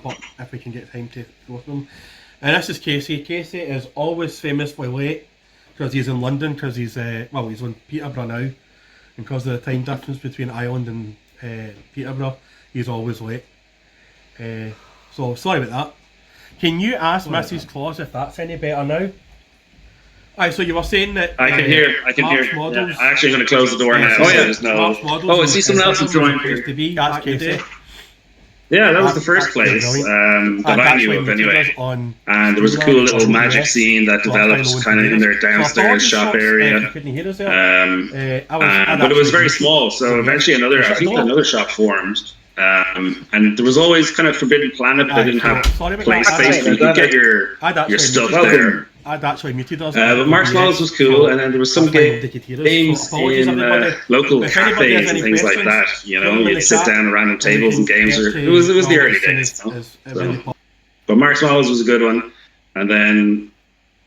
but if we can get time to go through them. And this is Casey. Casey is always famously late because he's in London, because he's he's in Peterborough now, and because of the time difference between Ireland and Peterborough, he's always late. So sorry about that. Can you ask Mrs. Claus if that's any better now? Alright, so you were saying that I can hear. Models, I'm actually going to close the door now. I see someone else has joined. That's Casey. Yeah, that was the first place that I knew of anyway. And there was a cool little magic scene that developed kind of in their downstairs shop area. But it was very small, so eventually another shop formed. And there was always kind of Forbidden Planet, but they didn't have play space, but you could get your stuff there. I'd actually muted us. But Mark's Models was cool, and then there was some games in local cafes and things like that. You know, you'd sit down at random tables and games. It was the early days. But Mark's Models was a good one. And then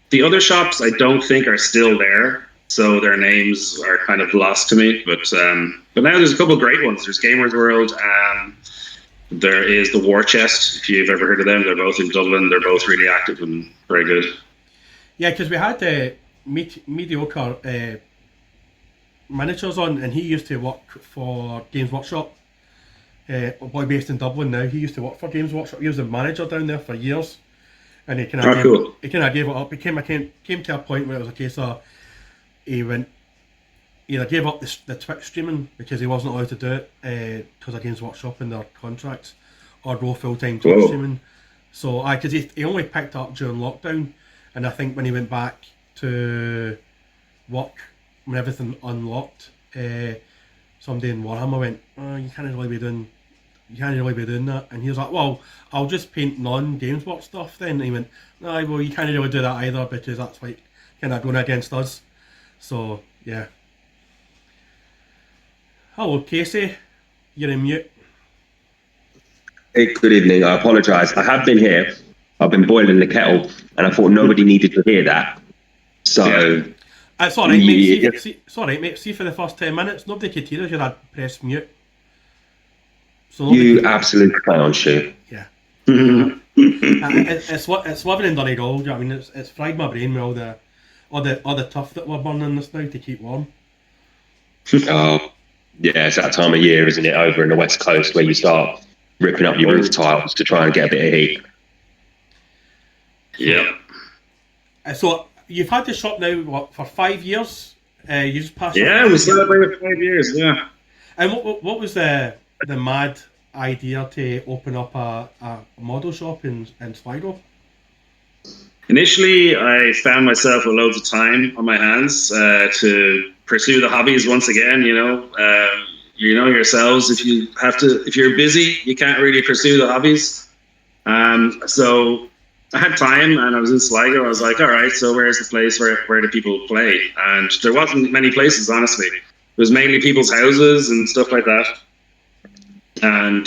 the other shops I don't think are still there, so their names are kind of lost to me. But now there's a couple of great ones. There's Gamers World. There is the War Chest, if you've ever heard of them. They're both in Dublin. They're both really active and very good. Yeah, because we had mediocre managers on, and he used to work for Games Workshop. A boy based in Dublin now. He used to work for Games Workshop. He was the manager down there for years, and he kind of gave it up. It came to a point where it was a case of he either gave up the Twitch streaming because he wasn't allowed to do it because of Games Workshop and their contracts, or go full time Twitch streaming. So because he only picked up during lockdown. And I think when he went back to work, when everything unlocked, somebody in Warhammer went, "Oh, you can't really be doing that." And he was like, "Well, I'll just paint non-Games Work stuff then." And he went, "No, well, you can't really do that either because that's like kind of going against us." So yeah. Hello, Casey. You're in mute. Hey, good evening. I apologise. I have been here. I've been boiling the kettle, and I thought nobody needed to hear that. So it's all right, mate. It's all right, mate. See, for the first 10 minutes, nobody could hear us. You had press mute. So you absolute clown shoe. Yeah. It's living in Donegal. You know what I mean? It's fried my brain with all the tough that we're burning this now to keep warm. Oh, yeah, it's that time of year, isn't it? Over in the West Coast where you start ripping up your roof tiles to try and get a bit of heat. Yeah. So you've had the shop now for 5 years. You just passed. Yeah, we celebrated 5 years. Yeah. And what was the mad idea to open up a model shop in Sligo? Initially, I found myself with loads of time on my hands to pursue the hobbies once again. You know yourselves. If you're busy, you can't really pursue the hobbies. So I had time, and I was in Sligo. I was like, all right, so where's the place where do people play? And there wasn't many places, honestly. It was mainly people's houses and stuff like that. And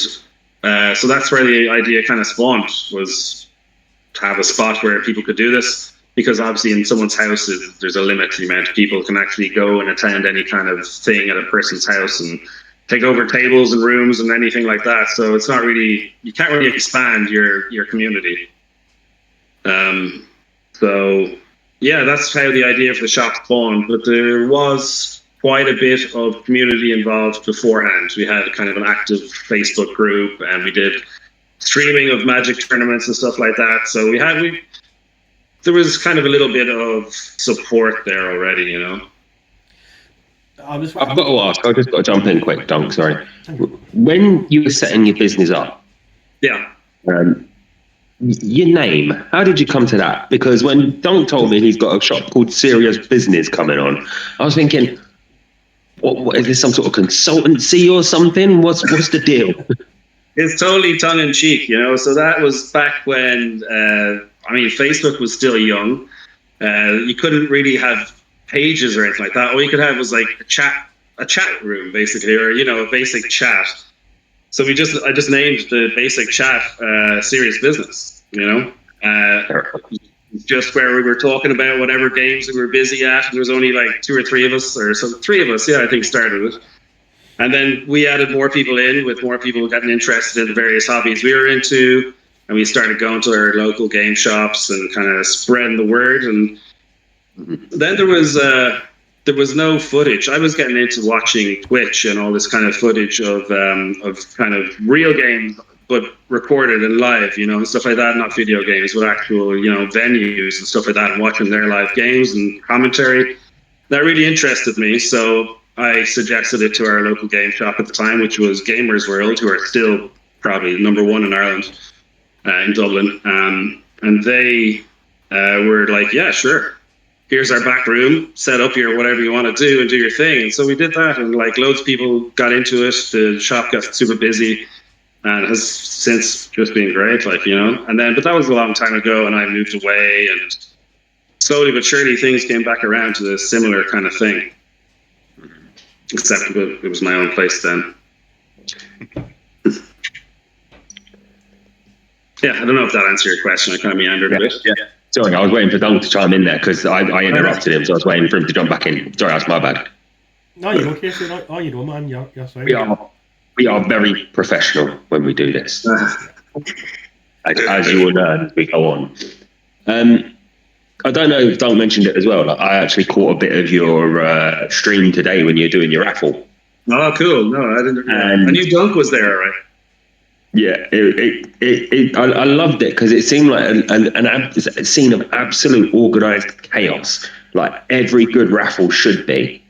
so that's where the idea kind of spawned, was to have a spot where people could do this. Because obviously in someone's house, there's a limit to the amount of people can actually go and attend any kind of thing at a person's house and take over tables and rooms and anything like that. So it's not really, you can't really expand your community. So yeah, that's how the idea for the shop spawned. But there was quite a bit of community involved beforehand. We had kind of an active Facebook group, and we did streaming of Magic tournaments and stuff like that. So there was kind of a little bit of support there already, you know. I've got to ask. I just got to jump in quick, Dunk. Sorry. When you were setting your business up, yeah. Your name, how did you come to that? Because when Dunk told me he's got a shop called Serious Business coming on, I was thinking, what is this, some sort of consultancy or something? What's the deal? It's totally tongue-in-cheek, you know. So that was back when, Facebook was still young. You couldn't really have pages or anything like that. All you could have was like a chat room, basically, or, you know, a basic chat. So I just named the basic chat Serious Business, you know, just where we were talking about whatever games we were busy at. And there was only like 2 or 3 of us, or so 3 of us, yeah, I think started it. And then we added more people in, with more people getting interested in the various hobbies we were into. and we started going to our local game shops and kind of spreading the word. And then there was no footage. I was getting into watching Twitch and all this kind of footage of kind of real games, but recorded and live, and stuff like that, not video games, but actual, venues and stuff like that, and watching their live games and commentary. That really interested me, so I suggested it to our local game shop at the time, which was Gamers World, who are still probably number one in Ireland, in Dublin. And they were like, yeah, sure. Here's our back room, set up here, whatever you want to do and do your thing. And so we did that, and like loads of people got into it. The shop got super busy and has since just been great, but that was a long time ago, and I moved away, and slowly but surely things came back around to a similar kind of thing. Except it was my own place then. Yeah, I don't know if that answered your question. I kind of meandered a bit. Yeah. Sorry, I was waiting for Dunk to chime in there because I interrupted him, so I was waiting for him to jump back in. Sorry, that's my bad. No, you're okay. Oh, you don't, man. You're sorry. We are very professional when we do this. As you will learn as we go on. I don't know if Dunk mentioned it as well. Like, I actually caught a bit of your stream today when you were doing your raffle. Oh, cool. No, I didn't. I knew Dunk was there, right? Yeah, I loved it because it seemed like a scene of absolute organised chaos, like every good raffle should be.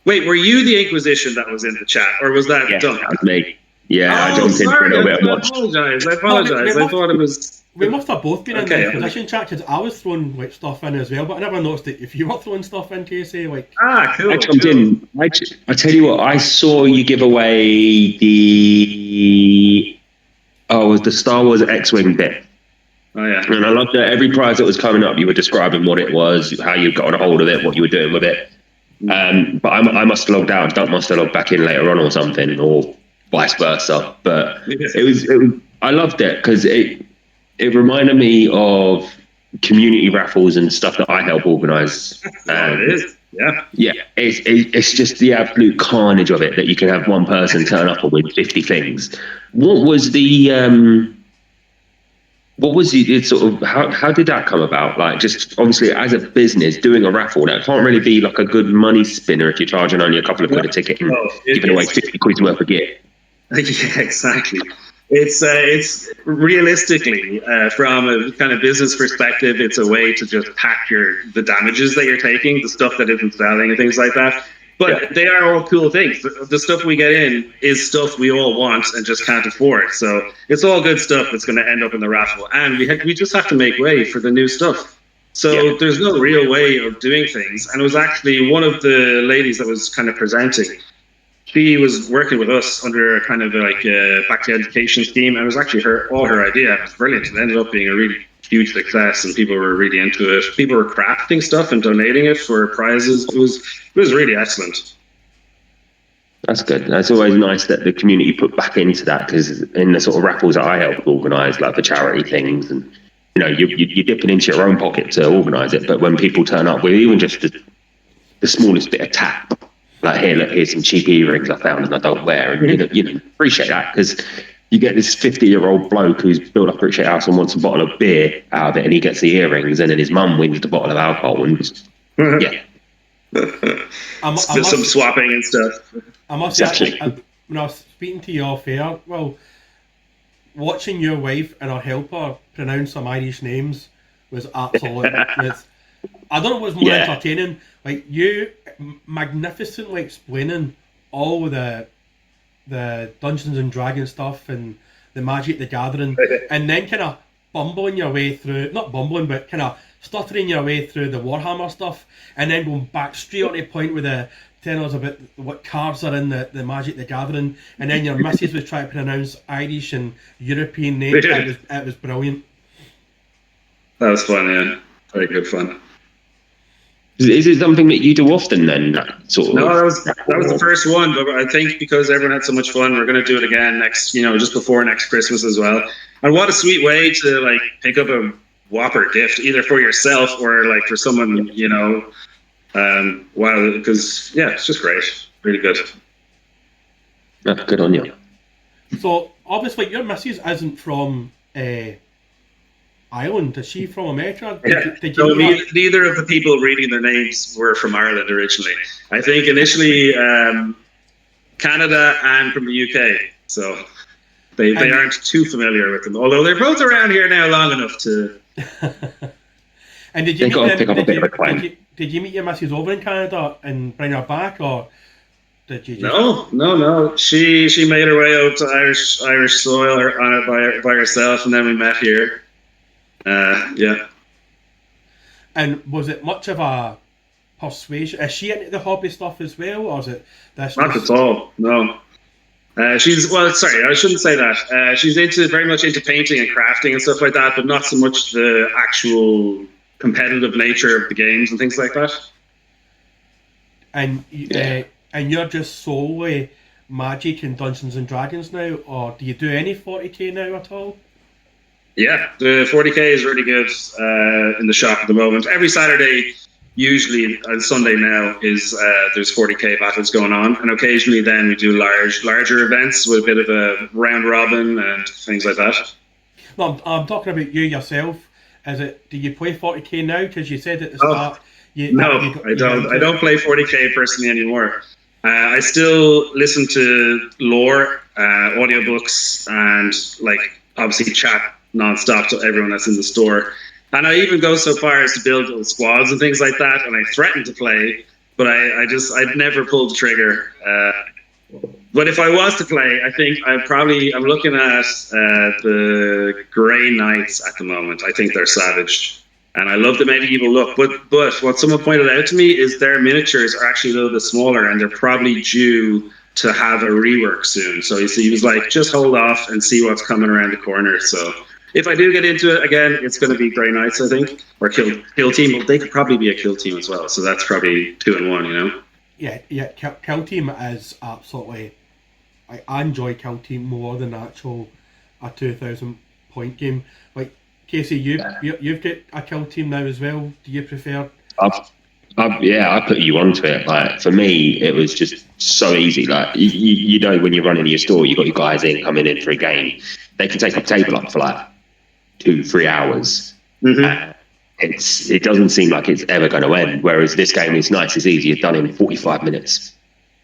Wait, were you the Inquisition that was in the chat, or was that Dunk? That was me. Yeah, I jumped in for a little bit of watch. I apologise. I thought it was... We must have both been in the Inquisition chat, because I was throwing like stuff in as well, but I never noticed that if you were throwing stuff in, Casey, like... Cool. I jumped in. I tell you what, I saw you give away the Star Wars X-Wing bit. Oh, yeah. And I loved that every prize that was coming up, you were describing what it was, how you got on a hold of it, what you were doing with it. But I must have logged out. Dunk must have logged back in later on or something, or vice versa. But it was I loved it because it reminded me of community raffles and stuff that I help organise. It is. Yeah. It's just the absolute carnage of it that you can have one person turn up and win 50 things. What was the sort of how did that come about? Like, just obviously as a business doing a raffle, that can't really be like a good money spinner if you're charging only a couple of quid a ticket and giving away 50 quid's worth of gear. Yeah, exactly. It's realistically, from a kind of business perspective, it's a way to just pack the damages that you're taking, the stuff that isn't selling and things like that. But they are all cool things. The stuff we get in is stuff we all want and just can't afford. So it's all good stuff that's going to end up in the raffle. And we just have to make way for the new stuff. So there's no real way of doing things. And it was actually one of the ladies that was kind of presenting. She was working with us under a kind of like back to education scheme, and it was actually all her idea. It was brilliant. It ended up being a really huge success, and people were really into it. People were crafting stuff and donating it for prizes. It was really excellent. That's good. That's always nice that the community put back into that, because in the sort of raffles that I help organise, like for charity things, and you're dipping into your own pocket to organise it. But when people turn up with even just the smallest bit of tap, like, here's some cheap earrings I found and I don't wear, and you appreciate that, because you get this 50-year-old bloke who's built up a rich house and wants a bottle of beer out of it, and he gets the earrings, and then his mum wins the bottle of alcohol, and just, some swapping and stuff. I must say, when I was speaking to you off air, well, watching your wife and her helper pronounce some Irish names was absolutely... I don't know what's more entertaining, like you magnificently explaining all the Dungeons and Dragons stuff and the Magic the Gathering, and then kind of bumbling your way through, not bumbling, but kind of stuttering your way through the Warhammer stuff, and then going back straight on the point with telling us about what cards are in the Magic the Gathering, and then your missus was trying to pronounce Irish and European names. It was brilliant. That was fun, yeah. Very good fun. Is it something that you do often then? That was the first one, but I think because everyone had so much fun, we're going to do it again next, just before next Christmas as well. And what a sweet way to like pick up a whopper gift, either for yourself or like for someone, because it's just great, really good. Good on you. So obviously your missus isn't from Ireland. Is she from America? Did you No, meet her? neither of the people reading their names were from Ireland originally. I think initially Canada and from the UK. So they And aren't too familiar with them, although they're both around here now long enough to. and did you They meet got to them? pick up a bit of a claim. Did you meet your missus over in Canada and bring her back, or did you just? No. She made her way out to Irish soil on it by herself, and then we met here. Yeah. And was it much of a persuasion? Is she into the hobby stuff as well, or is it this Not just? at all. No. She's sorry, I shouldn't say that. She's very much into painting and crafting and stuff like that, but not so much the actual competitive nature of the games and things like that. And and you're just solely Magic and Dungeons and Dragons now, or do you do any 40k now at all? Yeah, the 40k is really good in the shop at the moment. Every Saturday, usually on Sunday now, is there's 40k battles going on, and occasionally then we do larger events with a bit of a round robin and things like that. No, I'm talking about you yourself. Is it? Do you play 40k now? Because you said at the Oh, start you no, I you got don't. into I it. don't play 40k personally anymore. I still listen to lore, audiobooks, and like obviously chat nonstop to everyone that's in the store. And I even go so far as to build little squads and things like that. And I threaten to play, but I'd never pulled the trigger. But if I was to play, I think I'm looking at the Grey Knights at the moment. I think they're savage. And I love the medieval look. But what someone pointed out to me is their miniatures are actually a little bit smaller and they're probably due to have a rework soon. So he was like, just hold off and see what's coming around the corner. So if I do get into it again, it's going to be Grey Knights, I think, or Kill Team. Well, they could probably be a Kill Team as well. So that's probably 2 in 1, you know? Yeah. Kill Team is absolutely. I enjoy Kill Team more than actual a 2,000 point game. Like Casey, you've got a Kill Team now as well. Do you prefer? I put you onto it. Like for me, it was just so easy. Like you know, when you're running your store, you got your guys coming in for a game. They can take a table up for like 2-3 hours. Mm-hmm. It doesn't seem like it's ever going to end. Whereas this game is nice, it's easy. It's done in 45 minutes.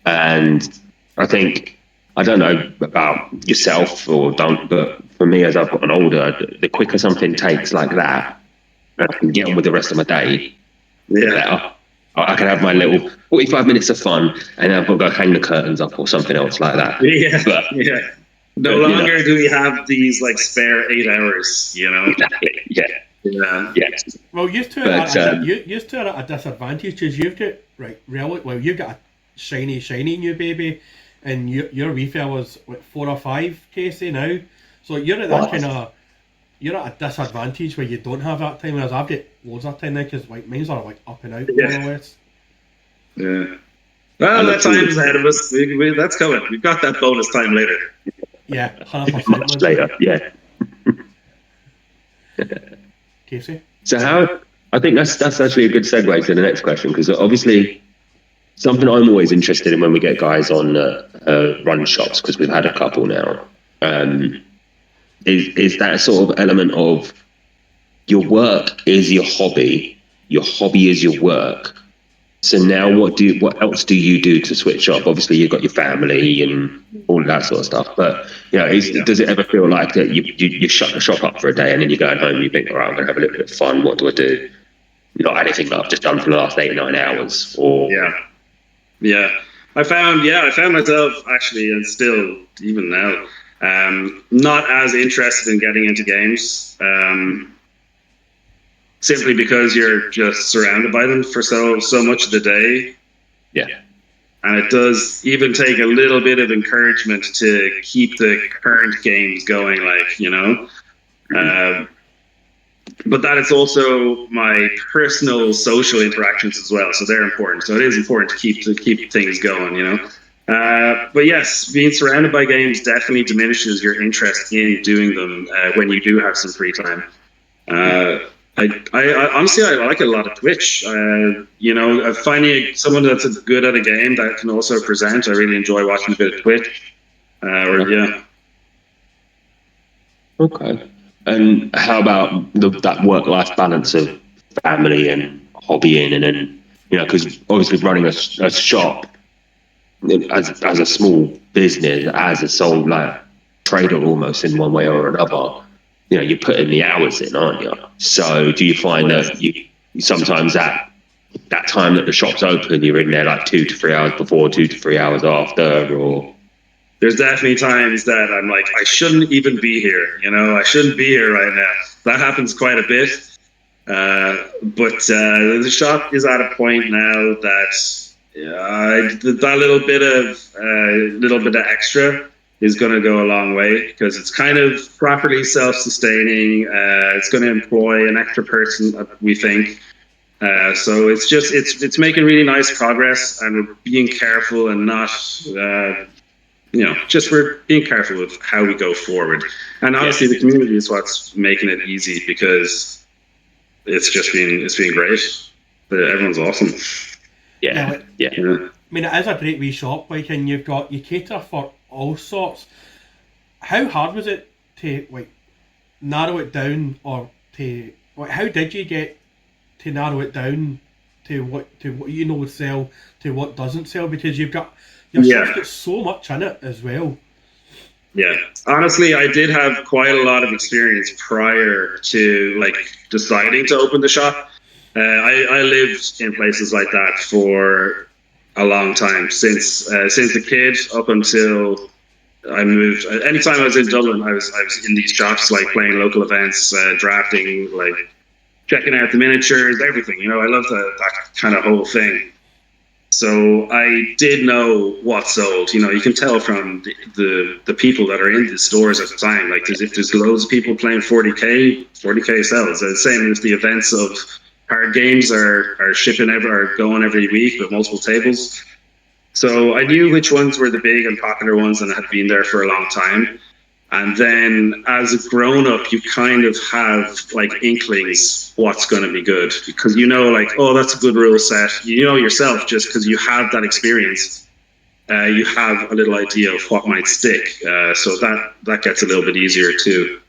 And I think, I don't know about yourself or don't, but for me, as I've gotten older, the quicker something takes like that, and I can get on with the rest of my day, the better. I can have my little 45 minutes of fun, and then I've got to go hang the curtains up or something else like that. Yeah. But Yeah. No longer do we have these like spare 8 hours, you know? Yeah. Well, used to are at a disadvantage because you've got you've got a shiny new baby, and your wee fella's what 4 or 5, Casey now. So you're at that kind of you're at a disadvantage where you don't have that time. Whereas I've got loads of time now because like mine's are like up and out more or less. Yeah. Well, that time's ahead of us. That's coming. We've got that bonus time later. Yeah, 100%. Much later, yeah. Casey? So I think that's actually a good segue to the next question, because obviously something I'm always interested in when we get guys on run shops, because we've had a couple now, is that sort of element of your work is your hobby is your work. So now what else do you do to switch off? Obviously you've got your family and all of that sort of stuff, but you know, does it ever feel like that you shut the shop up for a day and then you're going home and you think, all right, I'm going to have a little bit of fun, what do I do? Not anything that I've just done for the last 8-9 hours, or I found myself actually, and still even now, not as interested in getting into games, simply because you're just surrounded by them for so much of the day. And it does even take a little bit of encouragement to keep the current games going, like, you know. But that is also my personal social interactions as well, so they're important. So it is important to keep things going, you know. But yes, being surrounded by games definitely diminishes your interest in doing them when you do have some free time. I honestly like a lot of Twitch. You know, finding someone that's good at a game that can also present. I really enjoy watching a bit of Twitch. Okay. And how about that work-life balance of family and hobbying, and then, because obviously running a shop as a small business, as a sole like trader almost in one way or another, you're putting the hours in, aren't you? So do you find that you sometimes that time that the shop's open, you're in there like 2 to 3 hours before, 2 to 3 hours after, or? There's definitely times that I'm like, I shouldn't even be here. I shouldn't be here right now. That happens quite a bit. But the shop is at a point now that that little bit of extra is going to go a long way, because it's kind of properly self-sustaining. It's going to employ an extra person, we think. So it's making really nice progress, and we're being careful and not. We're being careful with how we go forward. And honestly, the community is what's making it easy, because it's been great. Everyone's awesome. Yeah. I mean, it is a great wee shop, and you cater for all sorts. How hard was it to narrow it down, or how did you get to narrow it down to what would sell, to what doesn't sell? Because your shop's got so much in it as well. Yeah, honestly, I did have quite a lot of experience prior to deciding to open the shop. I lived in places like that for a long time, since a kid up until I moved. Anytime I was in Dublin, I was in these shops, playing local events, drafting, checking out the miniatures, everything. I love that kind of whole thing. So I did know what sold. You can tell from the people that are in the stores at the time. If there's loads of people playing 40k sells. The same as the events of card games are going every week with multiple tables. So I knew which ones were the big and popular ones and had been there for a long time. And then as a grown-up, you kind of have inklings what's going to be good, because oh, that's a good rule set. Yourself, just because you have that experience, you have a little idea of what might stick. So that gets a little bit easier too.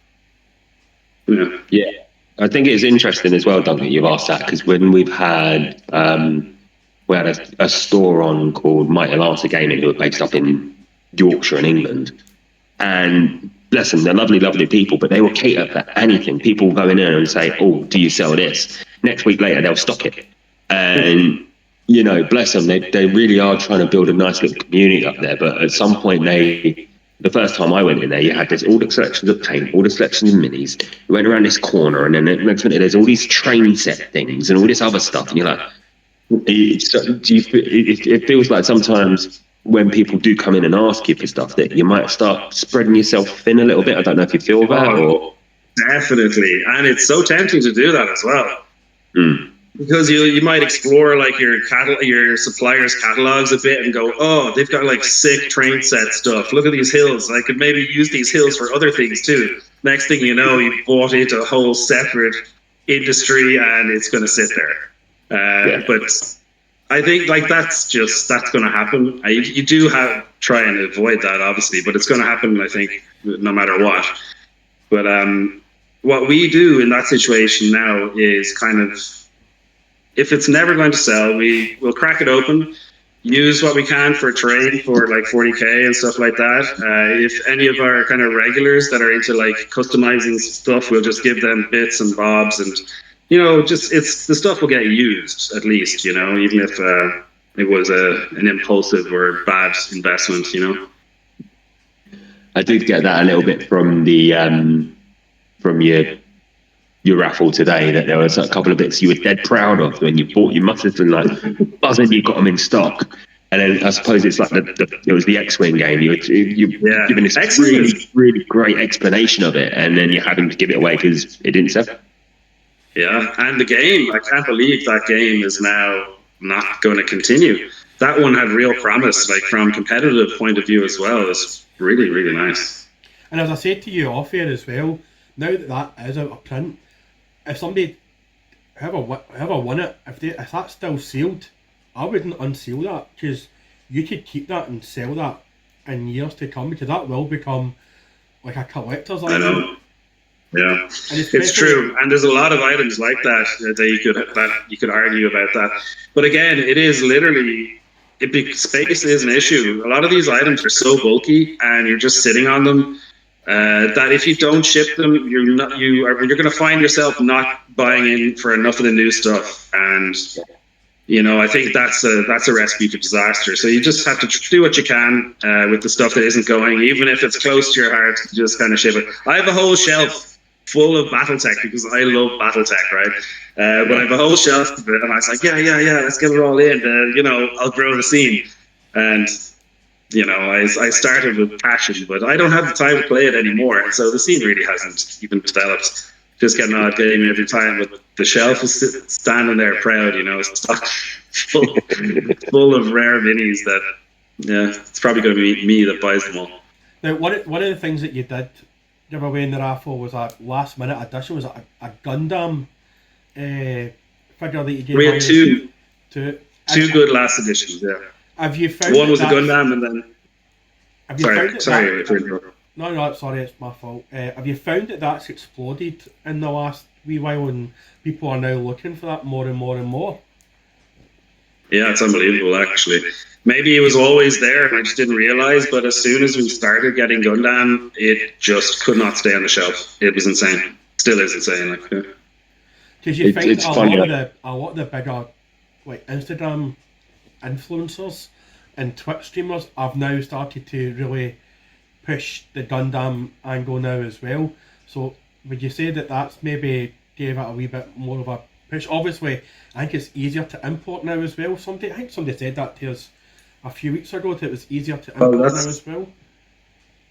Yeah. I think it's interesting as well, Duncan, you've asked that, because when we had a store on called Mighty Lancer Gaming, who are based up in Yorkshire in England. And bless them, they're lovely, lovely people, but they will cater for anything. People go in there and say, oh, do you sell this? Next week later, they'll stock it. And, bless them, they really are trying to build a nice little community up there. But at some point, the first time I went in there, you had all the selections of paint, all the selections of minis. You went around this corner, and then next minute, there's all these train set things and all this other stuff. And you're like, it feels like sometimes when people do come in and ask you for stuff, that you might start spreading yourself thin a little bit. I don't know if you feel that. Definitely. And it's so tempting to do that as well. Because you might explore your suppliers' catalogs a bit and go, oh, they've got sick train set stuff. Look at these hills. I could maybe use these hills for other things too. Next thing you know, you bought into a whole separate industry, and it's going to sit there. But I think that's going to happen. You do try and avoid that, obviously, but it's going to happen, I think, no matter what. But what we do in that situation now is kind of, if it's never going to sell, we'll crack it open, use what we can for trade for 40k and stuff like that. If any of our kind of regulars that are into customizing stuff, we'll just give them bits and bobs, and the stuff will get used at least, even if it was an impulsive or bad investment, I did get that a little bit from the from your raffle today, that there was a couple of bits you were dead proud of when you bought. You must have been buzzing you got them in stock. And then I suppose it's it was the X-Wing game. You're giving this really, really great explanation of it, and then you're having to give it away because it didn't sell. Yeah, and the game, I can't believe that game is now not going to continue. That one had real promise, from competitive point of view as well. It's really, really nice. And as I said to you off air as well, now that is out of print, if somebody, whoever won it, if that's still sealed, I wouldn't unseal that, because you could keep that and sell that in years to come, because that will become a collector's item. Yeah, And it's true, and there's a lot of items like that you could argue about that. But again, it is literally space is an issue. A lot of these items are so bulky, and you're just sitting on them. That if you don't ship them, you're going to find yourself not buying in for enough of the new stuff, and I think that's a recipe for disaster. So you just have to do what you can with the stuff that isn't going, even if it's close to your heart. Just kind of ship it. I have a whole shelf full of BattleTech because I love BattleTech, right? But I have a whole shelf of it, and I was like, yeah, let's get it all in. I'll grow the scene, and I started with passion, but I don't have the time to play it anymore, and so the scene really hasn't even developed. Just getting an odd game every time, but the shelf is standing there proud, stocked full of rare minis that, it's probably going to be me that buys them all. Now, one of the things that you did give away in the raffle was a last minute addition, was a Gundam figure that you gave away. We had two good last editions, yeah. Have you found one was a Gundam, and then... Sorry. No, sorry, it's my fault. Have you found that that's exploded in the last wee while, and people are now looking for that more and more and more? Yeah, it's unbelievable, actually. Maybe it was always there and I just didn't realise, but as soon as we started getting Gundam, it just could not stay on the shelf. It was insane. Still is insane. Because you find a lot of the bigger Instagram influencers and Twitch streamers have now started to really push the Gundam angle now as well. So would you say that that's maybe gave it a wee bit more of a push? Obviously, I think it's easier to import now as well. I think somebody said that to us a few weeks ago, that it was easier to import now as well.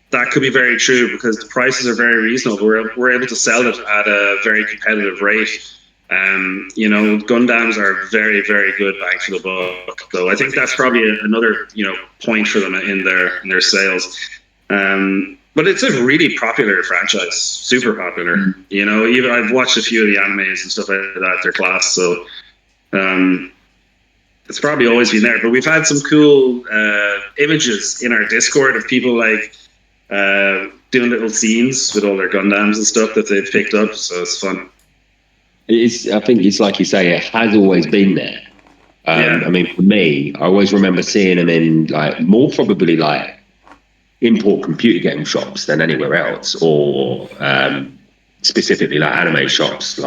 That could be very true because the prices are very reasonable. We're able to sell it at a very competitive rate. Gundams are very, very good bang for the buck. So I think that's probably another point for them in their sales. But it's a really popular franchise, super popular. Even I've watched a few of the animes and stuff like that. They're class. So it's probably always been there. But we've had some cool images in our Discord of people doing little scenes with all their Gundams and stuff that they've picked up. So it's fun. I think it's like you say, it has always been there. I mean, for me, I always remember seeing them in more probably import computer game shops than anywhere else, or specifically anime shops,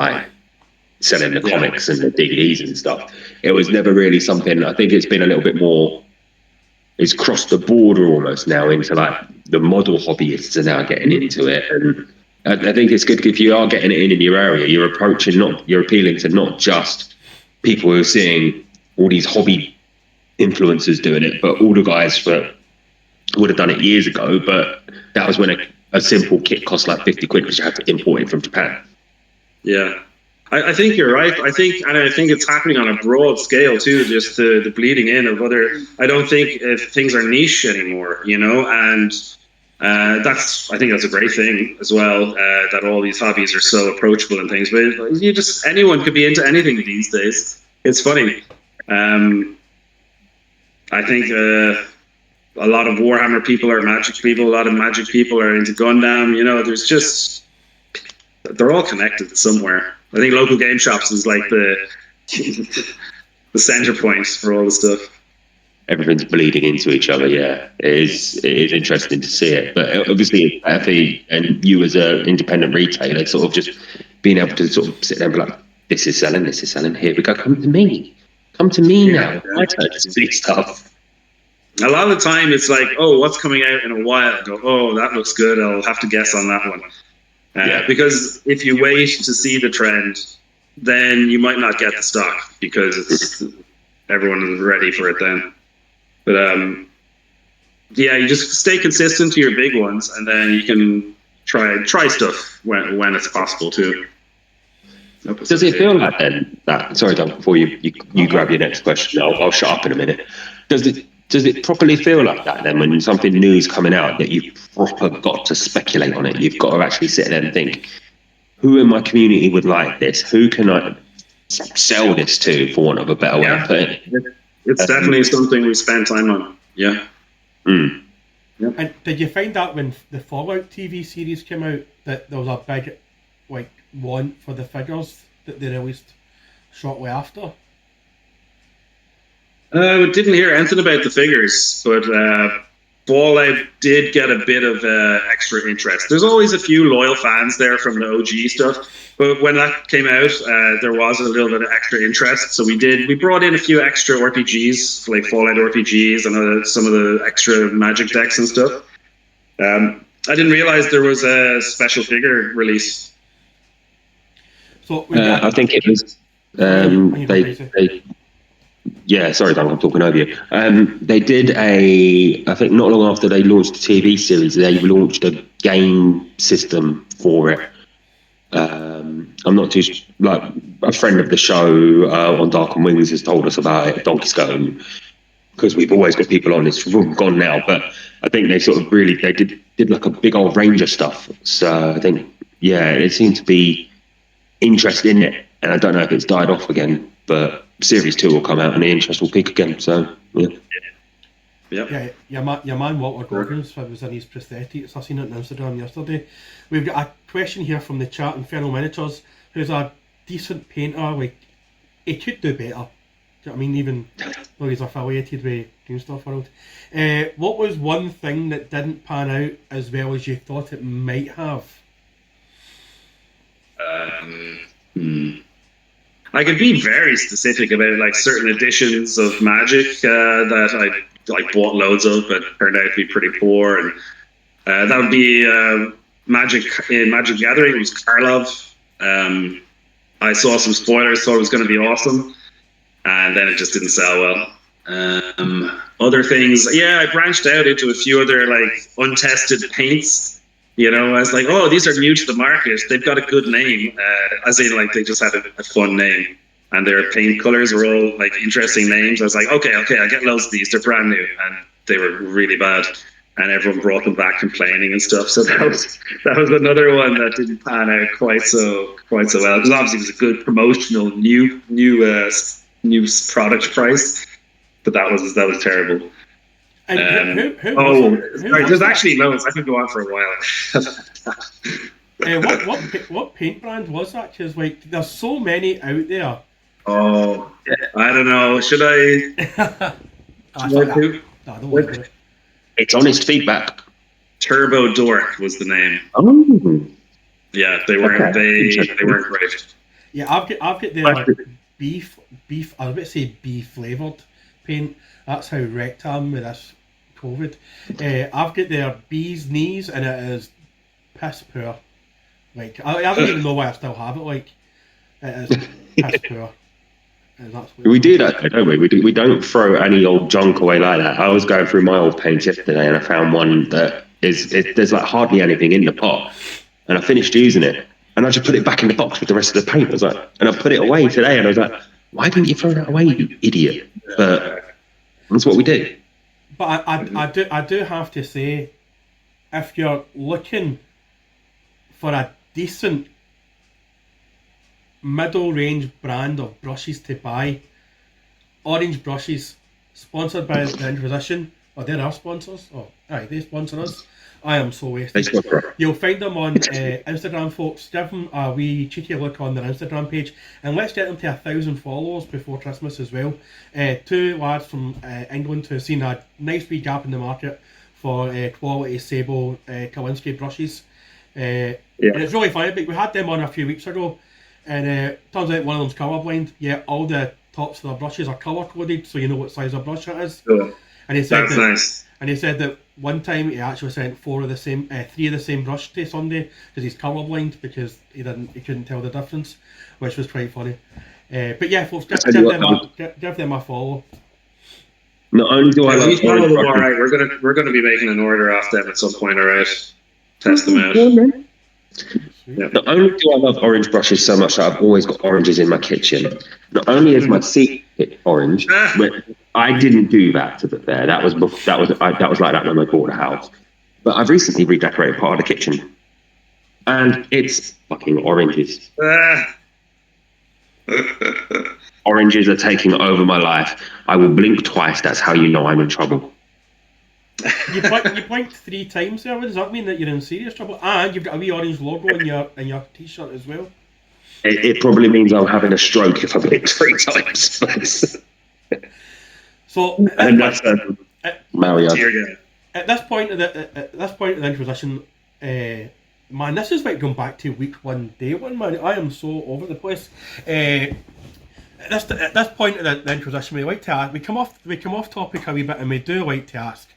selling the comics and the DVDs and stuff. It was never really something. I think it's been a little bit more. It's crossed the border almost now into the model hobbyists are now getting into it, and I think it's good if you are getting it in your area. You're appealing to not just people who are seeing all these hobby influencers doing it, but all the guys that would have done it years ago. But that was when a simple kit cost £50 because you had to import it from Japan. Yeah, I think you're right. I think it's happening on a broad scale too. Just the bleeding in of other. I don't think things are niche anymore, and. I think that's a great thing as well, that all these hobbies are so approachable and things, but anyone could be into anything these days. It's funny. I think a lot of Warhammer people are Magic people, a lot of Magic people are into Gundam, they're all connected somewhere. I think local game shops is the center point for all the stuff. Everything's bleeding into each other. Yeah, it is interesting to see it. But obviously, and you as an independent retailer, sort of just being able to sort of sit there and be like, this is selling. Here we go. Come to me now. I touch this stuff. A lot of the time, it's what's coming out in a while? I go, oh, that looks good. I'll have to guess on that one. Because if you wait to see the trend, then you might not get the stock because everyone is ready for it then. But you just stay consistent to your big ones, and then you can try stuff when it's possible too. Does it feel like then that? Sorry, Don. Before you grab your next question, I'll shut up in a minute. Does it properly feel like that then when something new is coming out that you've proper got to speculate on it? You've got to actually sit there and think, who in my community would like this? Who can I sell this to, for want of a better way of putting it? It's definitely something we spend time on. Yeah. Mm. And did you find that when the Fallout TV series came out that there was a big like want for the figures that they released shortly after? Didn't hear anything about the figures, but Fallout did get a bit of extra interest. There's always a few loyal fans there from the OG stuff, but when that came out, there was a little bit of extra interest. So we brought in a few extra RPGs, like Fallout RPGs, and some of the extra Magic decks and stuff. I didn't realize there was a special figure release. So I think it was yeah, sorry, Dan, I'm talking over you. They did I think not long after they launched the TV series, they launched a game system for it. I'm not too, like, a friend of the show on Dark and Wings has told us about it, Donkey Scone, because we've always got people on, it's gone now, but I think they sort of really, they did like a big old Ranger stuff. So I think, yeah, it seemed to be interest in it, and I don't know if it's died off again, but Series 2 will come out and the interest will peak again. So yeah, your man Walter Goggins was in his prosthetics. I seen it on Instagram yesterday. We've got a question here from the chat. Infernal Miniatures, who's a decent painter. Like, he could do better. Do you know what I mean? Even though he's affiliated with Green Stuff World. What was one thing that didn't pan out as well as you thought it might have? I could be very specific about like certain editions of Magic that I like bought loads of, but turned out to be pretty poor. And that would be Magic in Magic Gathering. It was Karlov. I saw some spoilers, thought it was going to be awesome, and then it just didn't sell well. Other things, yeah, I branched out into a few other like untested paints. You know, I was like, oh, these are new to the market. They've got a good name. As in, like, they just had a fun name. And their paint colors were all, like, interesting names. I was like, okay, I get loads of these. They're brand new. And they were really bad. And everyone brought them back complaining and stuff. So that was another one that didn't pan out quite so well. Because obviously it was a good promotional new product price. But that was terrible. And there's actually loads. I could go on for a while. What paint brand was that? Because like, there's so many out there. Oh, I don't know. Should I? I don't want to do it. It's honest feedback. Turbo Dork was the name. Oh. Yeah, they weren't. They weren't great. Yeah, I've got the beef. I was about to say beef flavored paint. That's how wrecked I am with this COVID. I've got their bee's knees, and it is piss poor. Like, I don't even know why I still have it. Like, it is piss poor. We do that, don't we? We don't throw any old junk away like that. I was going through my old paints yesterday, and I found one that there's like hardly anything in the pot, and I finished using it, and I just put it back in the box with the rest of the paint. I was like, and I put it away today, and I was like, why didn't you throw that away, you idiot? But that's what we do. But I do have to say, if you're looking for a decent middle range brand of brushes to buy, Orange Brushes, sponsored by the Inquisition, they're our sponsors. They sponsor us. I am so wasted. You'll find them on Instagram, folks. Give them a wee cheeky look on their Instagram page, and let's get them to 1,000 followers before Christmas as well. Two lads from England who have seen a nice wee gap in the market for quality Sable Kalinske brushes. And it's really funny, but we had them on a few weeks ago, and turns out one of them's colourblind. Yeah, all the tops of their brushes are colour coded, so you know what size of brush it is. Cool. And he said that's nice. And he said that one time he actually sent three of the same brush to Sunday because he's colourblind, because he couldn't tell the difference, which was quite funny. But yeah, folks, give them a follow. Not only do I love them, all right, we're gonna be making an order off them at some point. All right, test them out. Yeah. Not only do I love orange brushes so much that I've always got oranges in my kitchen. Not only is my seat orange, but I didn't do that, to be fair. That was like that when I bought a house. But I've recently redecorated part of the kitchen, and it's fucking oranges. Oranges are taking over my life. I will blink twice. That's how you know I'm in trouble. You blinked 3 times there. What does that mean? That you're in serious trouble? And you've got a wee orange logo in your t-shirt as well. It probably means I'm having a stroke if I blink 3 times. So And that's Mario. At this point of the Inquisition, man, this is like going back to week 1, day 1, man. I am so over the place. At this point of the Inquisition, we like to ask, we come off topic a wee bit, and we do like to ask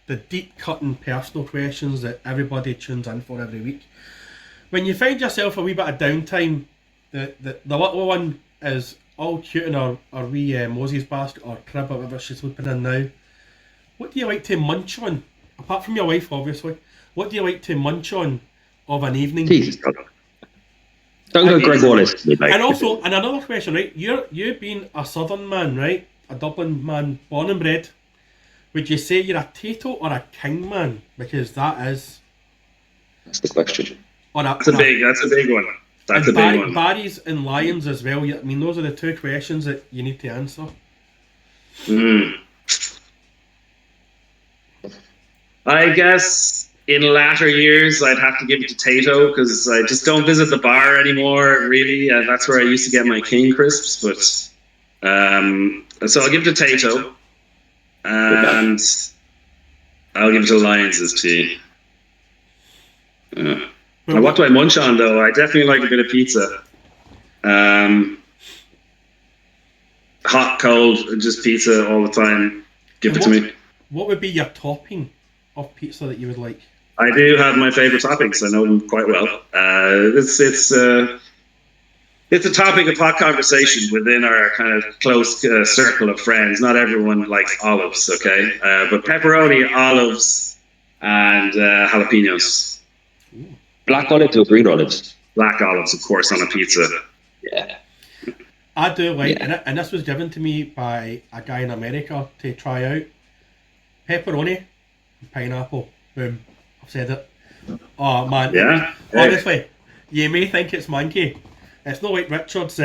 the deep cutting personal questions that everybody tunes in for every week. When you find yourself a wee bit of downtime, the little one is all cute in our wee Moses basket or crib or whatever she's sleeping in now. What do you like to munch on? Apart from your wife, obviously. What do you like to munch on of an evening? Jesus God. Don't go Greg Wallace. And also, and another question, right? You being a southern man, right? A Dublin man, born and bred. Would you say you're a Tato or a King man? Because that's the question. That's a big one. That's a big one. Barry's and Lions as well. I mean, those are the 2 questions that you need to answer. I guess in latter years, I'd have to give it to Tato because I just don't visit the bar anymore, really. That's where I used to get my King crisps. But so I'll give it to Tato. And I'll give it to Lions' tea. What do I munch on, though? I definitely like a bit of pizza. Hot, cold, just pizza all the time. Give it to me. What would be your topping of pizza that you would like? I do have my favourite toppings. I know them quite well. It's a topic of hot conversation within our kind of close circle of friends. Not everyone likes olives, okay? But pepperoni, olives, and jalapenos. Black olives or green olives? Black olives, of course, on a pizza. Yeah. I do like, and this was given to me by a guy in America to try out. Pepperoni, pineapple. Boom. I've said it. Oh, man. Yeah. Honestly, you may think it's manky. It's not like Richard's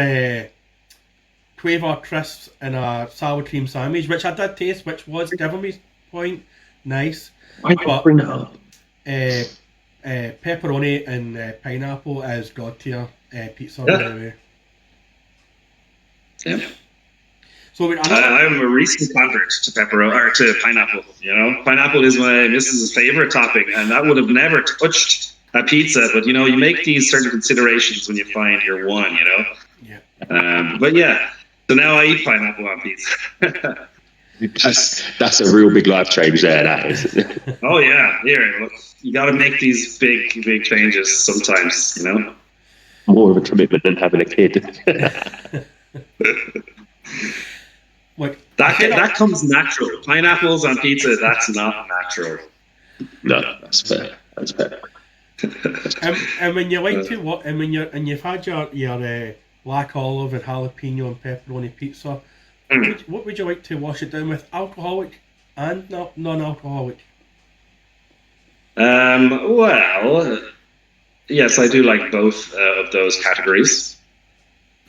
Quaver crisps and a sour cream sandwich, which I did taste, which was giving me point nice. Why not bring that up? Pepperoni and pineapple is god tier pizza. By the way. Yeah. So I'm a recent convert to pepperoni or to pineapple. You know, pineapple is my missus's favorite topping, and that would have never touched a pizza. But you know, you make these certain considerations when you find your one. You know. Yeah. But yeah, so now I eat pineapple on pizza. That's a real big life change there. That is. Oh yeah, here look, you got to make these big changes sometimes. You know. More of a commitment than having a kid. Like, that comes natural. Pineapples on pizza, that's not natural. No, that's fair. That's fair. And when you like to what, and when you've had your black olive and jalapeno and pepperoni pizza, what would you like to wash it down with? Alcoholic and non-alcoholic? Well, yes, I do like both of those categories.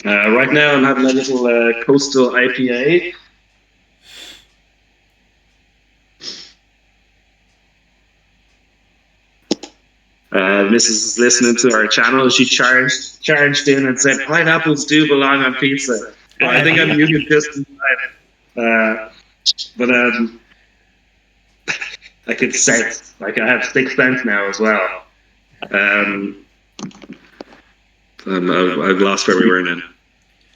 Right now, I'm having a little coastal IPA. Mrs. is listening to our channel. She charged in and said, "Pineapples do belong on pizza." I think I'm muted just in time. But I could sense, like I have sixth sense now as well. I've lost where we were now.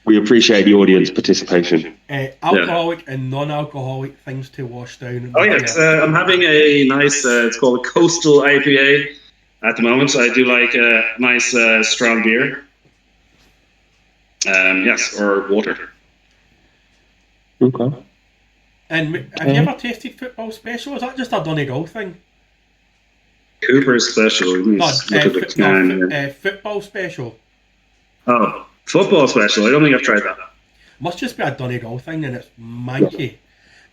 We appreciate the audience participation. Alcoholic and non-alcoholic things to wash down. Oh yes, I'm having a nice. It's called a Coastal IPA at the moment. I do like a nice strong beer. Yes, or water. Okay. And have you ever tasted Football Special? Is that just a Donegal thing? Cooper's Special. Football Special. Oh, Football Special. I don't think I've tried that. Must just be a Donegal thing, and it's manky.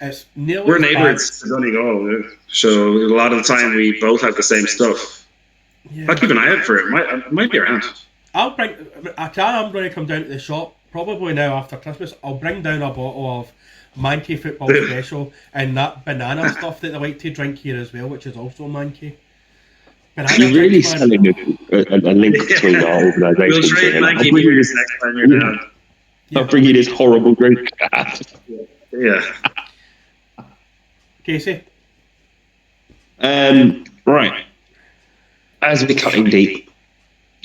It's nearly. We're neighbours to Donegal, so a lot of the time we both have the same stuff. Yeah. I'll keep an eye out for it. It might be around. I'm going to come down to the shop probably now after Christmas. I'll bring down a bottle of Mankey football special, and that banana stuff that they like to drink here as well, which is also Mankey. You're really selling a link between our organisations. We'll trade Mankey beers next time you're down. I'll bring you this horrible drink. Yeah. Casey? Right. As we're cutting deep,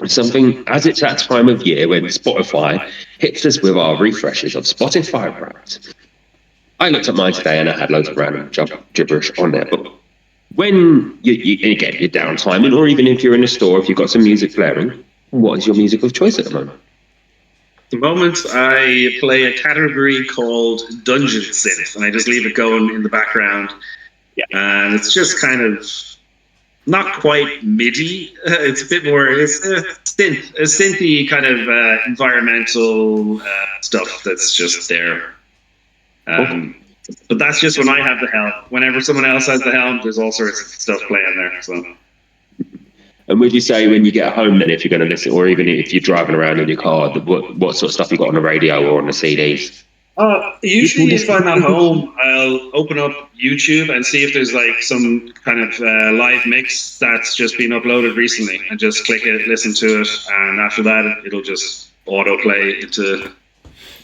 as it's that time of year when Spotify hits us with our refreshes of Spotify Wrapped. I looked at mine today and I had loads of random gibberish on there, but when you get your downtime, or even if you're in a store, if you've got some music blaring, what is your music of choice at the moment? At the moment, I play a category called Dungeon Synth, and I just leave it going in the background. Yeah. And it's just kind of not quite MIDI. It's a bit more, it's a synthy kind of environmental stuff that's just there. But that's just when I have the helm. Whenever someone else has the helm, there's all sorts of stuff playing there. So. And would you say when you get home then, if you're going to listen, or even if you're driving around in your car, what sort of stuff you got on the radio or on the CDs? Usually if I'm at home, I'll open up YouTube and see if there's like some kind of live mix that's just been uploaded recently, and just click it, listen to it, and after that it'll just autoplay into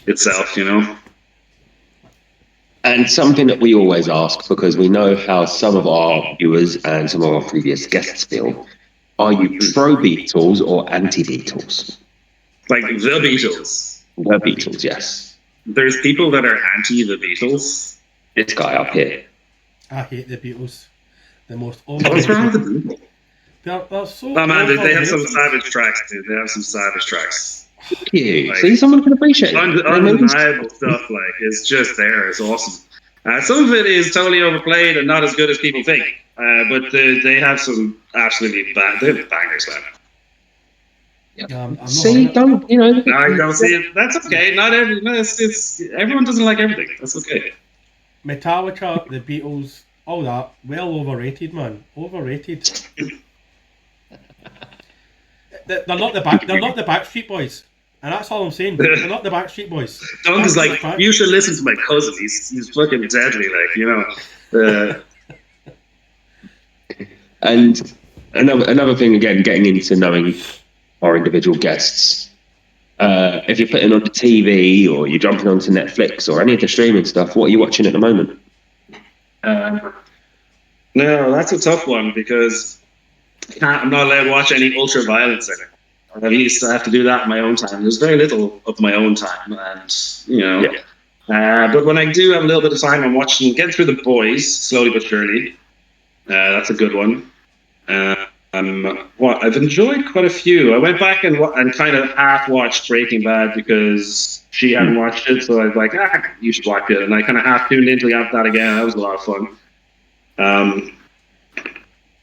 itself, you know. And something that we always ask, because we know how some of our viewers and some of our previous guests feel, are you pro Beatles or anti Beatles? Like the Beatles? The Beatles, yes. There's people that are anti the Beatles. This guy up here. I hate the Beatles. The most What's wrong with the Beatles? They're so... Oh man, they have some savage tracks, dude. They have some savage tracks. Like, see, someone can appreciate it. Undeniable stuff, like, it's just there. It's awesome. Some of it is totally overplayed and not as good as people think. But they have some absolutely bangers, man. Don't, you know. No, you don't see it. That's okay. Not everyone doesn't like everything. That's okay. Metallica, the Beatles, all that, well overrated, man. Overrated. They're not the Backstreet Boys, and that's all I'm saying. They're not the Backstreet Boys. Don's like, you should listen to my cousin. He's fucking deadly, like, you know. And another thing, again, getting into knowing our individual guests. If you're putting on the TV or you're jumping onto Netflix or any of the streaming stuff, what are you watching at the moment? No, that's a tough one, because I'm not allowed to watch any ultra violence in it. Or at least I have to do that in my own time. There's very little of my own time, and you know. Yeah. But when I do have a little bit of time, I'm getting through The Boys slowly but surely. That's a good one. I've enjoyed quite a few. I went back and kind of half watched Breaking Bad because she hadn't watched it, so I was like, you should watch it, and I kind of half tuned into that again. That was a lot of fun.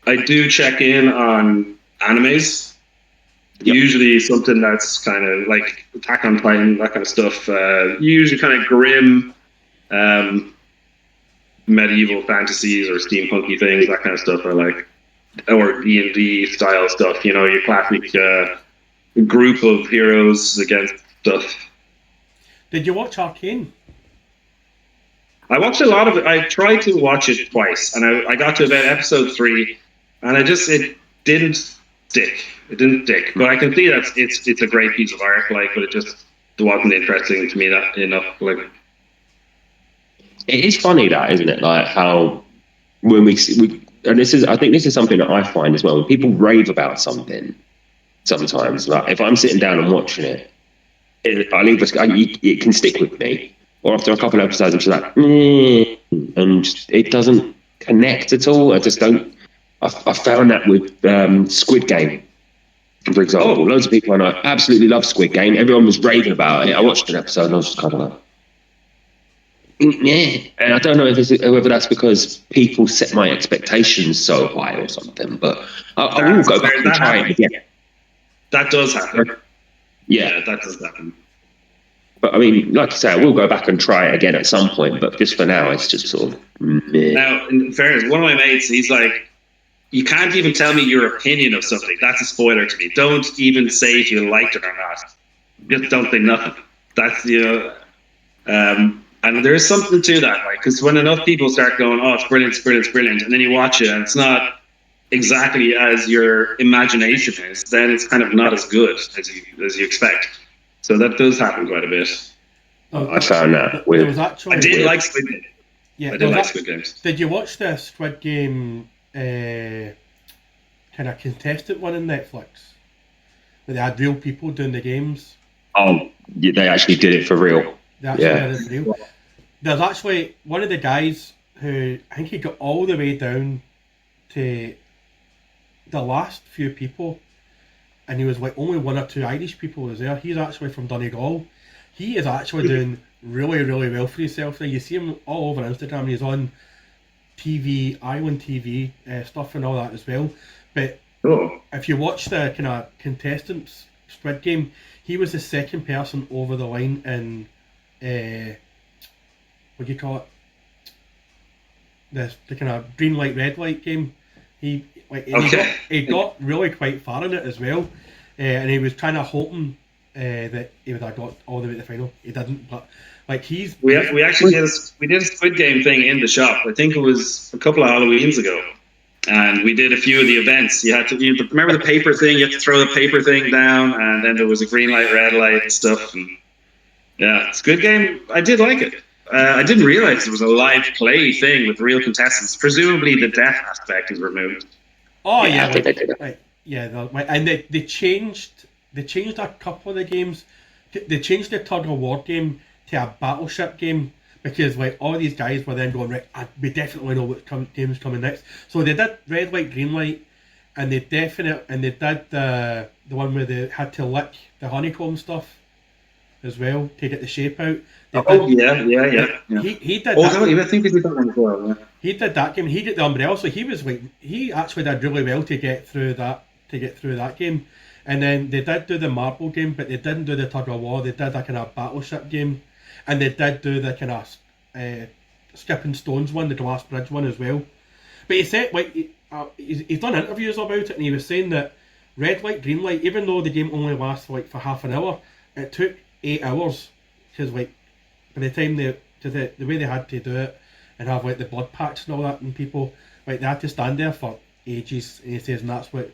I do check in on animes. Yep. Usually something that's kind of like Attack on Titan, that kind of stuff. Usually kind of grim, medieval fantasies or steampunky things, that kind of stuff I like. Or D&D style stuff, you know, your classic group of heroes against stuff. Did you watch Arcane? I watched a lot of it. I tried to watch it twice, and I got to about episode 3, and it didn't stick. It didn't stick. But I can see that it's a great piece of art, like, but it wasn't interesting to me enough. Like, it is funny that, isn't it? Like how when we and I think this is something that I find as well. When people rave about something, sometimes, like if I'm sitting down and watching it, it can stick with me. Or after a couple of episodes, I'm just like, and it doesn't connect at all. I just don't. I found that with Squid Game, for example. Loads of people I know absolutely love Squid Game. Everyone was raving about it. I watched an episode and I was just kind of like, yeah. And I don't know whether that's because people set my expectations so high or something, but I will go back and try it again. That does happen. Yeah, that does happen. But I mean, like I say, I will go back and try it again at some point, but just for now, it's just sort of meh. Now, in fairness, one of my mates, he's like, you can't even tell me your opinion of something. That's a spoiler to me. Don't even say if you liked it or not. Just don't say nothing. That's, you know, And there is something to that, like, because when enough people start going, "Oh, it's brilliant, it's brilliant, it's brilliant," and then you watch it and it's not exactly as your imagination is, then it's kind of not as good as you expect. So that does happen quite a bit. I found that There weird. was actually. I did like Squid Game. Yeah, I did like Squid Games. Did you watch the Squid Game kind of contestant one on Netflix? Where they had real people doing the games. Oh, yeah, they actually did it for real. They actually did it for real. There's actually one of the guys who I think he got all the way down to the last few people, and he was like only one or two Irish people was there. He's actually from Donegal. He is actually doing really, really well for himself now. You see him all over Instagram. He's on TV, Island TV stuff and all that as well. But if you watch the kind of contestants Squid Game, he was the second person over the line in what do you call it? The kind of green light, red light game. He got really quite far in it as well, and he was kind of hoping that he would have got all the way to the final. He didn't, but like we actually did a Squid Game thing in the shop. I think it was a couple of Halloweens ago, and we did a few of the events. You had to remember the paper thing. You had to throw the paper thing down, and then there was a green light, red light stuff. And yeah, Squid Game. I did like it. I didn't realize it was a live play thing with real contestants. Presumably, the death aspect is removed. Oh yeah, and they changed a couple of the games. They changed the tug of war game to a battleship game because like all these guys were then going, right, we definitely know what game's coming next. So they did red light, green light, and they did the one where they had to lick the honeycomb stuff as well to get the shape out. Yeah. He did. I think we did that one as well. Yeah. He did that game. He did the umbrella, so he actually did really well to get through that game. And then they did do the marble game, but they didn't do the tug of war. They did a kind of battleship game, and they did do the kind of skipping stones one, the glass bridge one as well. But he said he's done interviews about it, and he was saying that red light, green light, even though the game only lasts for half an hour, it took 8 hours because by the time the way they had to do it and have the blood packs and all that, and people they had to stand there for ages. And he says, and that's what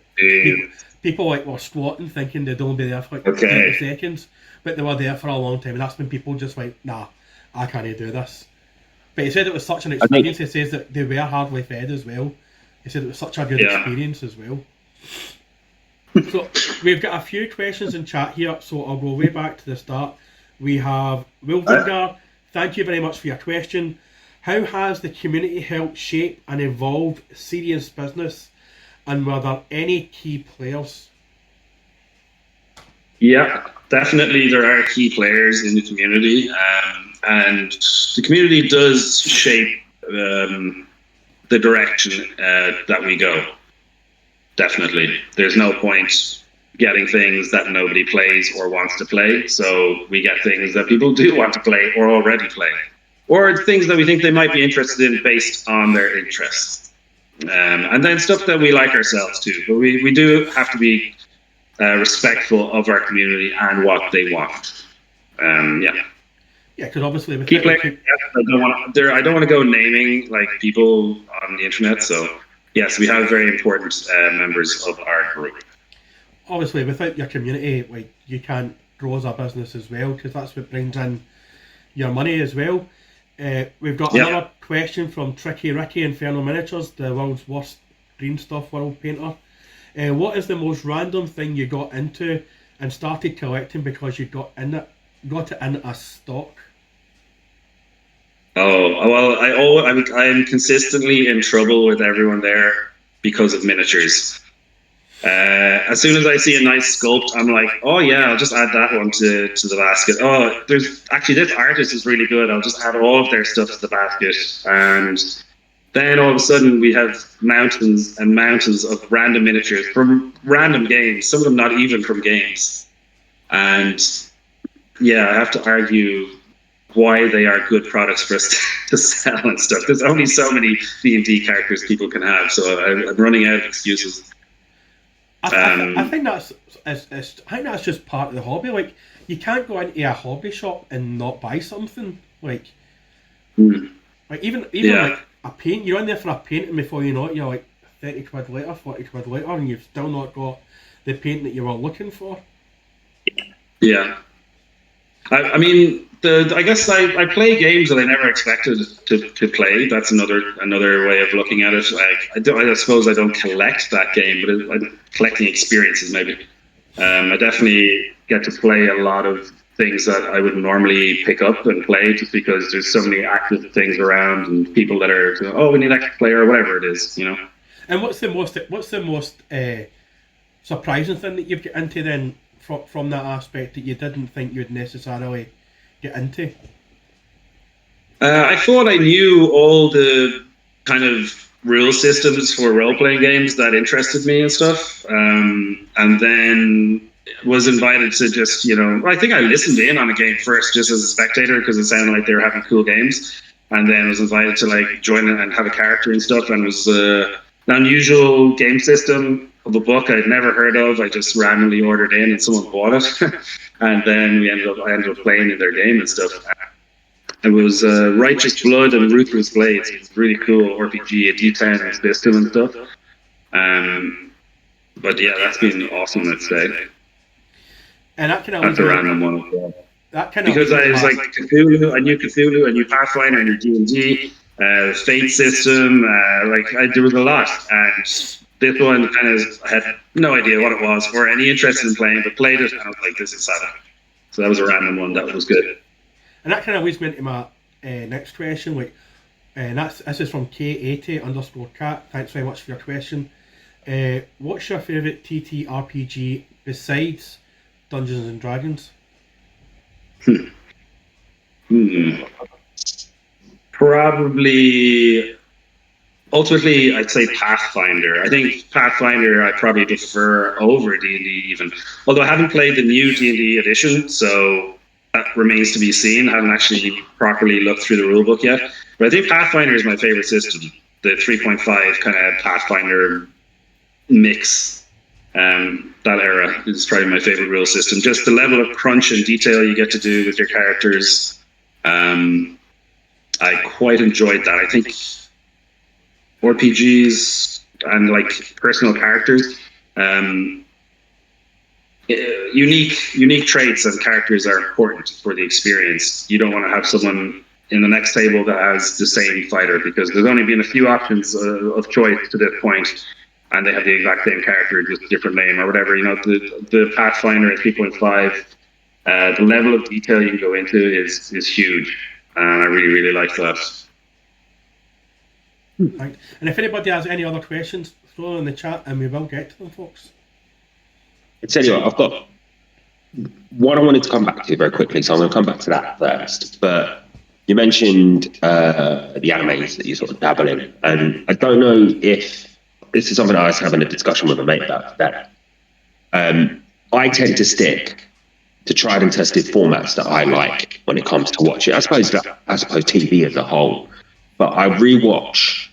people were squatting, thinking they'd only be there for 30 seconds, but they were there for a long time, and that's when people just nah, I can't do this. But he said it was such an experience. He says that they were hardly fed as well. He said it was such a good experience as well. So we've got a few questions in chat here, so I'll go way back to the start. We have Will Vulgar, thank you very much for your question. How has the community helped shape and evolve serious business, and were there any key players? Yeah, definitely there are key players in the community, and the community does shape the direction that we go. Definitely. There's no point getting things that nobody plays or wants to play, so we get things that people do want to play or already play, or things that we think they might be interested in based on their interests. And then stuff that we like ourselves too. But we do have to be respectful of our community and what they want. Yeah, because obviously I don't want to go naming people on the internet, so yes, we have very important members of our group. Obviously, without your community, you can't grow as a business as well, because that's what brings in your money as well. We've got another question from Tricky Ricky Inferno Miniatures, the world's worst green stuff world painter. What is the most random thing you got into and started collecting because you got it in a stock? Oh well, I'm consistently in trouble with everyone there because of miniatures. As soon as I see a nice sculpt, I'm like, oh yeah, I'll just add that one to the basket. Oh, there's actually this artist is really good. I'll just add all of their stuff to the basket, and then all of a sudden we have mountains and mountains of random miniatures from random games. Some of them not even from games, and yeah, I have to argue why they are good products for us to sell and stuff. There's only so many D&D characters people can have, so I'm running out of excuses. I think that's just part of the hobby. You can't go into a hobby shop and not buy something. Like even Yeah. like a paint, you're in there for a painting before you know it. You're like 30 quid later, 40 quid later, and you've still not got the paint that you were looking for. Yeah. I mean, I guess I play games that I never expected to play. That's another way of looking at it. Like I suppose I don't collect that game, but I'm collecting experiences maybe. I definitely get to play a lot of things that I would normally pick up and play just because there's so many active things around and people that are, oh, we need an active player or whatever it is, you know. And what's the most surprising thing that you've got into then from that aspect that you didn't think you'd necessarily get into? I thought I knew all the kind of rule systems for role playing games that interested me and stuff, and then was invited to just, I think I listened in on a game first just as a spectator because it sounded like they were having cool games, and then was invited to like join it and have a character and stuff, and it was an unusual game system of a book I'd never heard of. I just randomly ordered in and someone bought it, and then I ended up playing in their game and stuff. It was Righteous Blood and Ruthless Blades. It's really cool RPG, a D10 system and stuff. But yeah, that's been awesome, I'd say. And that kind of that's a random one as well. That kind of because I was like Cthulhu, I knew Pathfinder, I knew D&D, Fate system. There was a lot, and this one kind of I had no idea what it was or any interest in playing, but played it and I was like, this is sad. So that was a random one that was good. And that kind of leads me into my next question. This is from K80_cat. Thanks very much for your question. What's your favourite TTRPG besides Dungeons and Dragons? Probably, ultimately, I'd say Pathfinder. I think Pathfinder I probably prefer over D&D even. Although I haven't played the new D&D edition, so that remains to be seen. I haven't actually properly looked through the rulebook yet. But I think Pathfinder is my favorite system. The 3.5 kind of Pathfinder mix. That era is probably my favorite rule system. Just the level of crunch and detail you get to do with your characters. I quite enjoyed that. I think RPGs and like personal characters, unique traits and characters are important for the experience. You don't want to have someone in the next table that has the same fighter because there's only been a few options of choice to this point, and they have the exact same character, just a different name or whatever. The Pathfinder at 3.5, the level of detail you can go into is huge, and I really, really like that. Right. And if anybody has any other questions, throw them in the chat and we will get to them, folks. I tell you what, I've got one I wanted to come back to very quickly, so I'm going to come back to that first. But you mentioned the animes that you sort of dabble in, and I don't know if this is something I was having a discussion with a mate about today. I tend to stick to tried and tested formats that I like when it comes to watching. I suppose TV as a whole, but I rewatch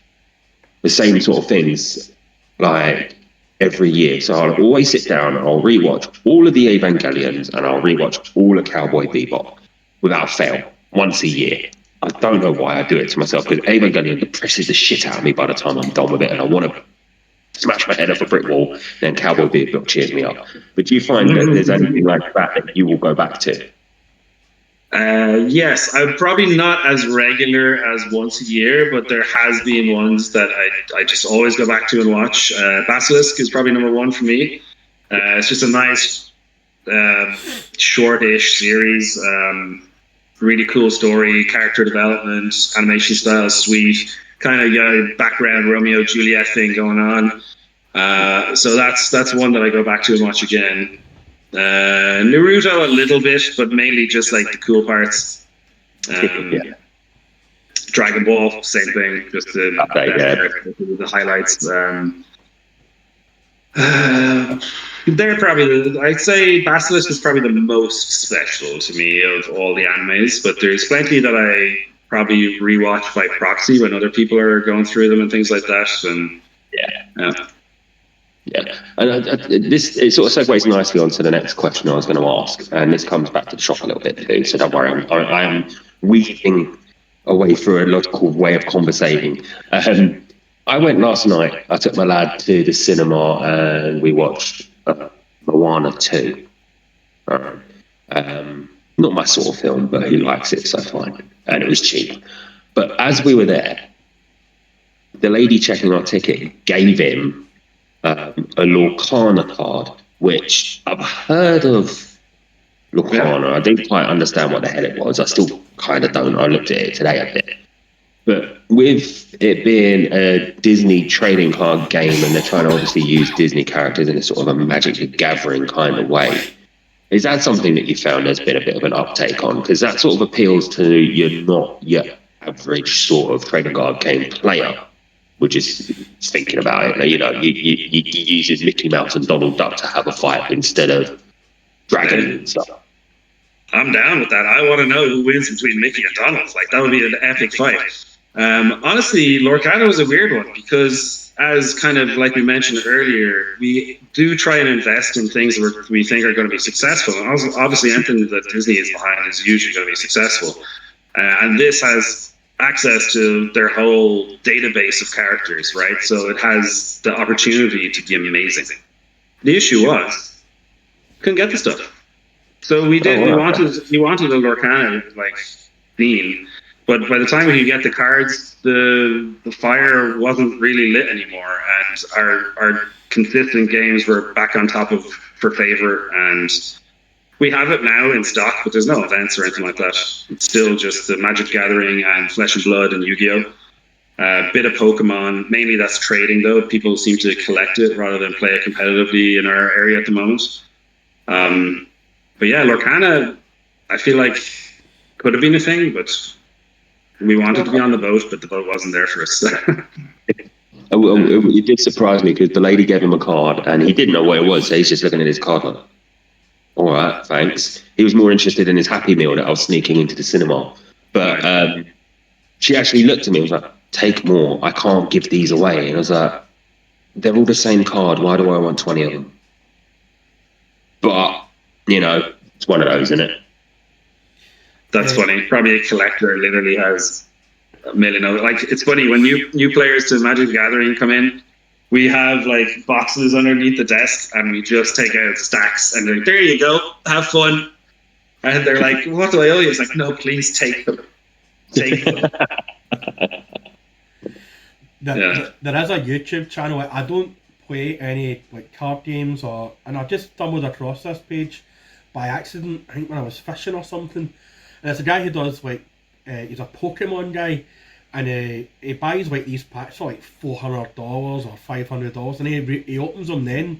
the same sort of things like every year. So I'll always sit down and I'll rewatch all of the Evangelions and I'll rewatch all of Cowboy Bebop without fail once a year. I don't know why I do it to myself because Evangelion depresses the shit out of me by the time I'm done with it, and I want to smash my head off a brick wall. Then Cowboy Bebop cheers me up. But do you find that there's anything like that you will go back to? Yes, I'm probably not as regular as once a year, but there has been ones that I just always go back to and watch. Basilisk is probably number one for me. It's just a nice, short-ish series. Really cool story, character development, animation style is sweet. Kind of background Romeo Juliet thing going on. So that's one that I go back to and watch again. Naruto a little bit, but mainly just like the cool parts. Dragon Ball, same thing, just the highlights. They're probably I'd say Basilisk is probably the most special to me of all the animes, but there's plenty that I probably rewatch by proxy when other people are going through them and things like that. And and it sort of segues nicely onto the next question I was going to ask, and this comes back to the shop a little bit too. So don't worry, I am weaving a way through a logical way of conversating. I went last night. I took my lad to the cinema and we watched Moana 2. Not my sort of film, but he likes it, so fine. And it was cheap. But as we were there, the lady checking our ticket gave him a Lorcana card, which I've heard of Lorcana. I didn't quite understand what the hell it was. I still kind of don't. I looked at it today a bit. But with it being a Disney trading card game and they're trying to obviously use Disney characters in a sort of a Magic the Gathering kind of way, is that something that you found there's been a bit of an uptake on? Because that sort of appeals to your average sort of trading card game player, which is thinking about it. You know, you use Mickey Mouse and Donald Duck to have a fight instead of dragons and stuff. I'm down with that. I want to know who wins between Mickey and Donald. Like, that would be an epic fight. Honestly, Lorcana was a weird one because, as kind of like we mentioned earlier, we do try and invest in things that we think are going to be successful. And obviously, anything that Disney is behind is usually going to be successful. And this has access to their whole database of characters, right? So it has the opportunity to be amazing. The issue was, couldn't get the stuff. So we did. We wanted a Lorcana like theme, but by the time we could get the cards, the fire wasn't really lit anymore, and our consistent games were back on top of for favor. And we have it now in stock, but there's no events or anything like that. It's still just the Magic Gathering and Flesh and Blood and Yu-Gi-Oh. A bit of Pokemon, mainly that's trading though. People seem to collect it rather than play it competitively in our area at the moment. But yeah, Lorcana, I feel like could have been a thing, but we wanted to be on the boat, but the boat wasn't there for us. It did surprise me because the lady gave him a card and he didn't know what it was, so he's just looking at his card like, all right, thanks. He was more interested in his Happy Meal that I was sneaking into the cinema. But she actually looked at me and was like, take more. I can't give these away. And I was like, they're all the same card. Why do I want 20 of them? But, you know, it's one of those, isn't it? That's funny. Probably a collector literally has a million of it. Like, it's funny, when new players to Magic the Gathering come in, we have like boxes underneath the desk and we just take out stacks and they're like, there you go, have fun. And they're like, what do I owe you? It's like, no, please take them. Take them. There is a YouTube channel. I don't play any like card games and I just stumbled across this page by accident, I think when I was fishing or something. And it's a guy who does like, he's a Pokemon guy, and he buys like these packs for like $400 or $500, and he opens them then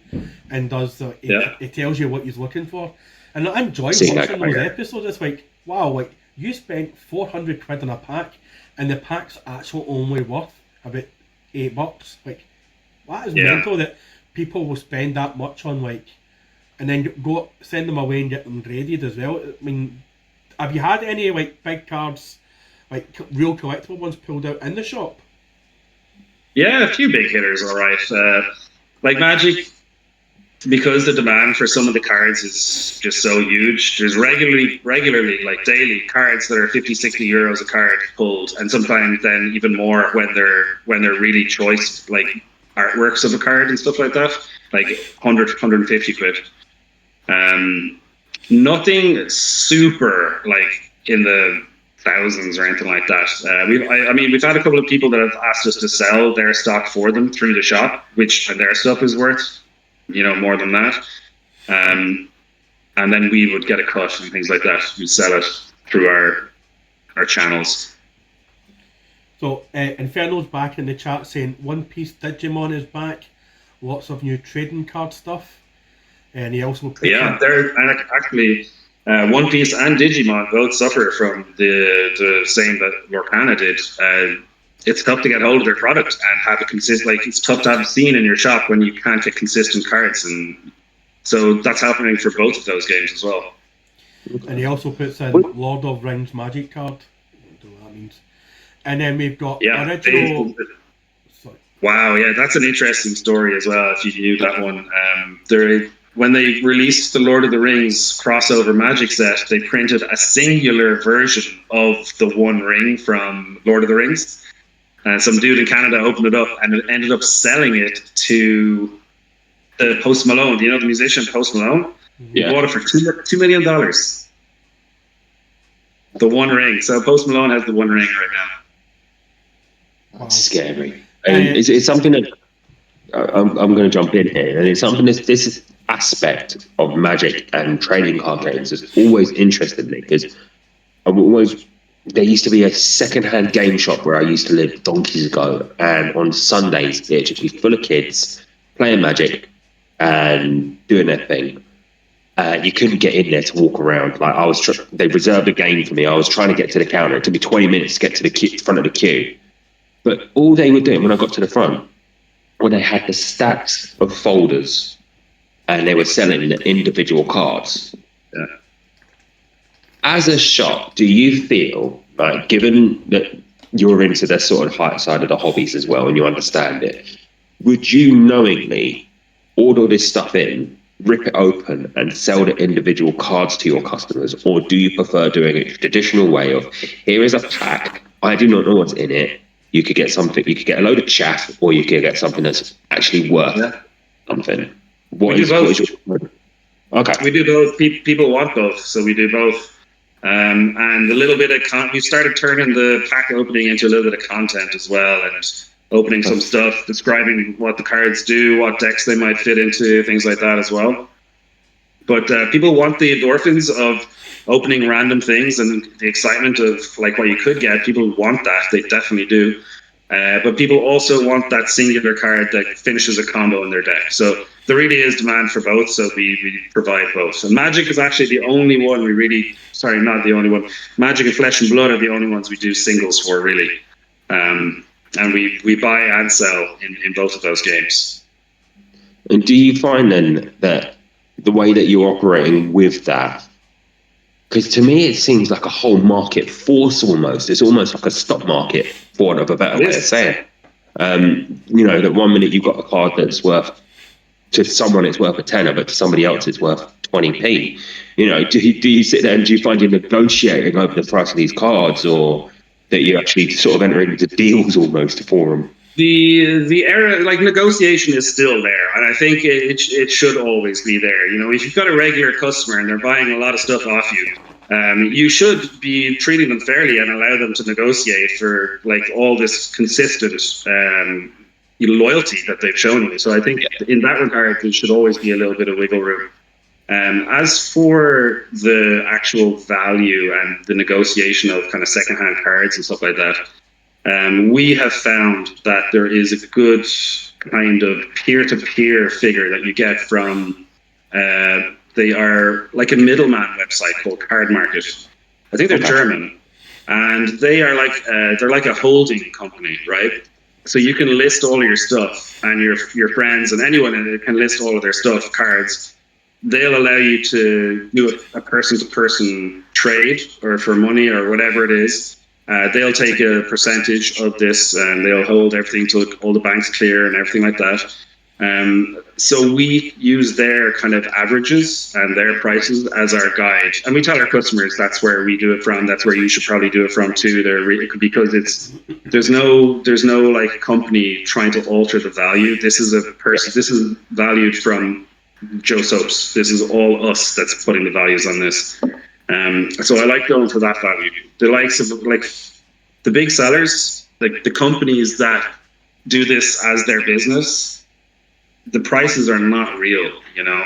and does he tells you what he's looking for. And I enjoy watching those episodes. It's like, wow, like you spent 400 quid on a pack, and the pack's actually only worth about $8. Like, that is mental that people will spend that much on, like, and then go send them away and get them graded as well. I mean, have you had any like big cards, like real collectible ones, pulled out in the shop? Yeah, a few big hitters, all right. Like Magic, because the demand for some of the cards is just so huge. There's regularly, like daily, cards that are 50, 60 euros a card pulled, and sometimes then even more when they're really choice, like artworks of a card and stuff like that, like 100, 150 quid. Nothing super like in the thousands or anything like that. We've had a couple of people that have asked us to sell their stock for them through the shop, which their stuff is worth, more than that. And then we would get a cut and things like that. We sell it through our channels. So Inferno's back in the chat saying One Piece Digimon is back. Lots of new trading card stuff. And he also they're actually One Piece and Digimon both suffer from the same that Lorcana did. It's tough to get hold of their product and have a consistent. Like, it's tough to have a scene in your shop when you can't get consistent cards, and so that's happening for both of those games as well. And he also puts in Lord of Rings Magic card. I don't know what that means. And then we've got original. Wow, yeah, that's an interesting story as well. If you knew that one, when they released the Lord of the Rings crossover Magic set, they printed a singular version of the One Ring from Lord of the Rings. Some dude in Canada opened it up and it ended up selling it to Post Malone. Do you know the musician Post Malone? He bought it for $2 million. The One Ring. So Post Malone has the One Ring right now. That's scary. And it's something that I'm going to jump in here, and it's something that this aspect of Magic and trading card games has always interested me, because there used to be a second-hand game shop where I used to live donkeys ago, and on Sundays it'd just be full of kids playing Magic and doing their thing. You couldn't get in there to walk around. Like they reserved a game for me. I was trying to get to the counter. It took me 20 minutes to get to the front of the queue. But all they were doing when I got to the front, when they had the stacks of folders and they were selling the individual cards. Yeah. As a shop, do you feel like, given that you're into the sort of high side of the hobbies as well and you understand it, would you knowingly order this stuff in, rip it open and sell the individual cards to your customers? Or do you prefer doing it the traditional way of, here is a pack, I do not know what's in it, you could get something, you could get a load of chaff, or you could get something that's actually worth something? We do both. Okay. We do both. People want both, so we do both. And a little bit of we started turning the pack opening into a little bit of content as well, and opening some stuff, describing what the cards do, what decks they might fit into, things like that as well. But people want the endorphins of opening random things and the excitement of like what you could get. People want that. They definitely do. But people also want that singular card that finishes a combo in their deck. So there really is demand for both. So we provide both. And Magic is actually the only one we really, sorry, not the only one. Magic and Flesh and Blood are the only ones we do singles for, really. And we buy and sell in both of those games. And do you find then that the way that you're operating with that, because to me it seems like a whole market force almost. It's almost like a stock market, for want of a better way of saying. You know, that 1 minute you've got a card that's worth, to someone it's worth a tenner, but to somebody else it's worth 20p. You know, do you sit there and do you find you're negotiating over the price of these cards, or that you actually sort of enter into deals almost for them? The era, like, negotiation is still there, and I think it should always be there. You know, if you've got a regular customer and they're buying a lot of stuff off you, you should be treating them fairly and allow them to negotiate for like all this consistent loyalty that they've shown you. So I think in that regard, there should always be a little bit of wiggle room. As for the actual value and the negotiation of kind of secondhand cards and stuff like that, we have found that there is a good kind of peer-to-peer figure that you get from, they are like a middleman website called Card Market. I think they're German, and they are like, they're like a holding company, right? So you can list all of your stuff, and your friends and anyone can list all of their stuff, cards. They'll allow you to do a person-to-person trade, or for money or whatever it is. They'll take a percentage of this and they'll hold everything till all the banks clear and everything like that. So we use their kind of averages and their prices as our guide. And we tell our customers that's where we do it from. That's where you should probably do it from too. Because there's no like company trying to alter the value. This is a person. This is valued from Joe Soaps. This is all us that's putting the values on this. So I like going for that value. The likes of like the big sellers, like the companies that do this as their business, the prices are not real, you know.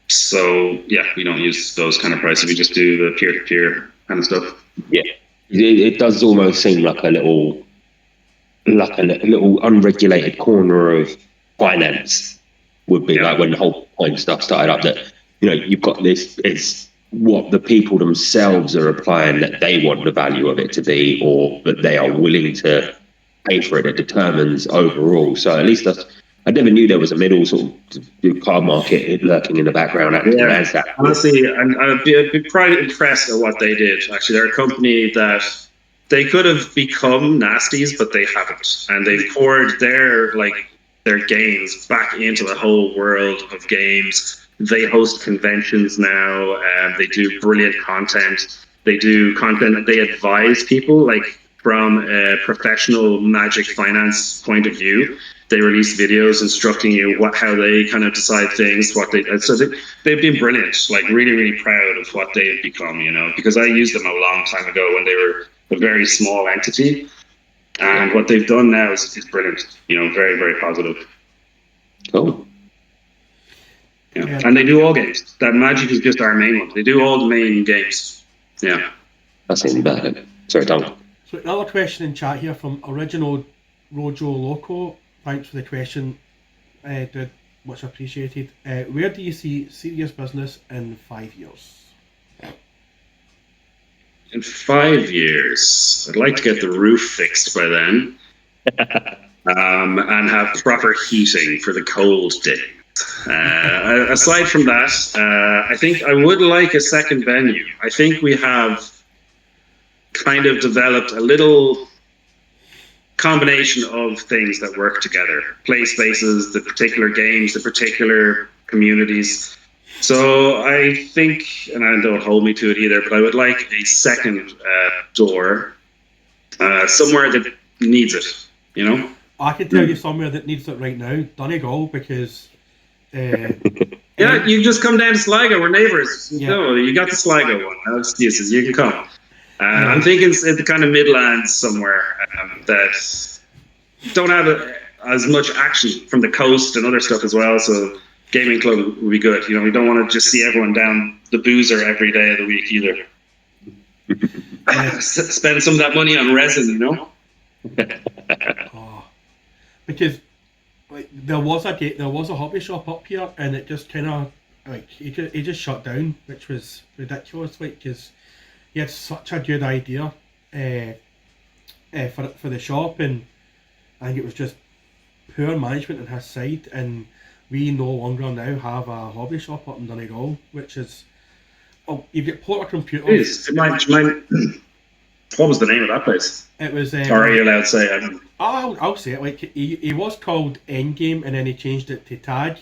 So yeah, we don't use those kind of prices. We just do the peer-to-peer kind of stuff. Yeah, it does almost seem like a little unregulated corner of finance would be, like when the whole point stuff started up, that, you know, you've got this, it's what the people themselves are applying that they want the value of it to be, or that they are willing to pay for it, that determines overall. So at least I never knew there was a middle sort of card market lurking in the background. Honestly, I'd be quite impressed at what they did. Actually, they're a company that they could have become nasties, but they haven't. And they've poured their, like, their games back into the whole world of games. They host conventions now. They do brilliant content. They do content that they advise people, like from a professional Magic finance point of view. They release videos instructing you how they kind of decide things, they've been brilliant. Like really, really proud of what they've become. Because I used them a long time ago when they were a very small entity, and what they've done now is brilliant. Very, very positive. Cool. Yeah. And they do all games. That Magic is just our main one. They do all the main games. Yeah. That's even better. Sorry, Tom. So another question in chat here from Original Rojo Loco. Thanks for the question, dude. Much appreciated. Where do you see Serious Business in 5 years? In 5 years, I'd like to get the roof fixed by then, and have proper heating for the cold days. Aside from that, I think I would like a second venue. I think we have kind of developed a little combination of things that work together. Play spaces, the particular games, the particular communities. So I think, and I don't hold me to it either, but I would like a second door somewhere that needs it, I can tell you somewhere that needs it right now, Donegal, because... yeah, you just come down to Sligo, we're neighbours. Yeah. No, you got the Sligo one, no excuses, you can come. I'm thinking it's in the kind of Midlands somewhere that don't have as much action from the coast and other stuff as well, so gaming club would be good. We don't want to just see everyone down the boozer every day of the week either. Spend some of that money on resin, Because there was a hobby shop up here, and it just kind of it just shut down, which was ridiculous. Because he had such a good idea for the shop, and I think it was just poor management on his side, and we no longer now have a hobby shop up in Donegal, which is you get Porter Computers. What was the name of that place? It was. Or are you allowed to say? I'll say it. Like he was called Endgame, and then he changed it to Tag,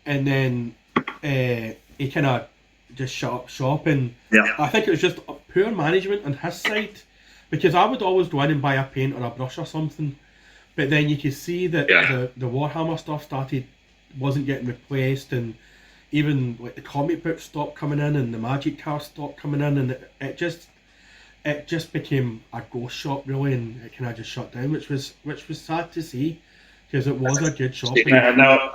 and then he kind of just shut up shop. And I think it was just poor management on his side, because I would always go in and buy a paint or a brush or something, but then you could see that the Warhammer stuff wasn't getting replaced, and even like the comic books stopped coming in, and the Magic cards stopped coming in, and it just became a ghost shop really, and it kind of just shut down, which was sad to see, because it was a good shop. Now,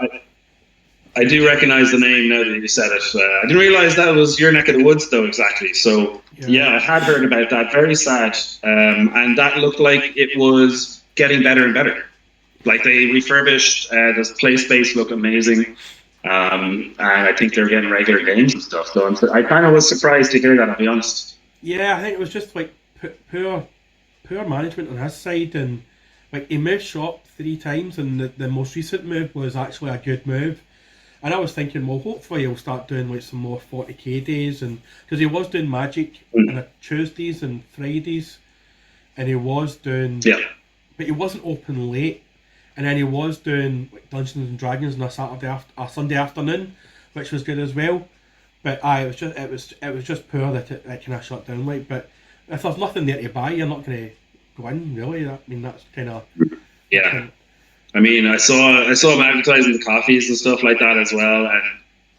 I do recognise the name now that you said it. I didn't realise that was your neck of the woods though, exactly. So yeah, I had heard about that. Very sad, and that looked like it was getting better and better. Like they refurbished the play space, looked amazing, and I think they're getting regular games and stuff. So I kind of was surprised to hear that, I'll be honest. Yeah, I think it was just like poor management on his side, and like he moved shop 3 times, and the most recent move was actually a good move. And I was thinking, well, hopefully he'll start doing like some more 40k days, and because he was doing Magic on Tuesdays and Fridays, and he was doing, but he wasn't open late, and then he was doing like Dungeons and Dragons on a Sunday afternoon, which was good as well. But it was just poor that it kind of shut down. Like, but if there's nothing there to buy, you're not going to go in, really. I mean, that's kind of I mean, I saw him advertising the coffees and stuff like that as well. And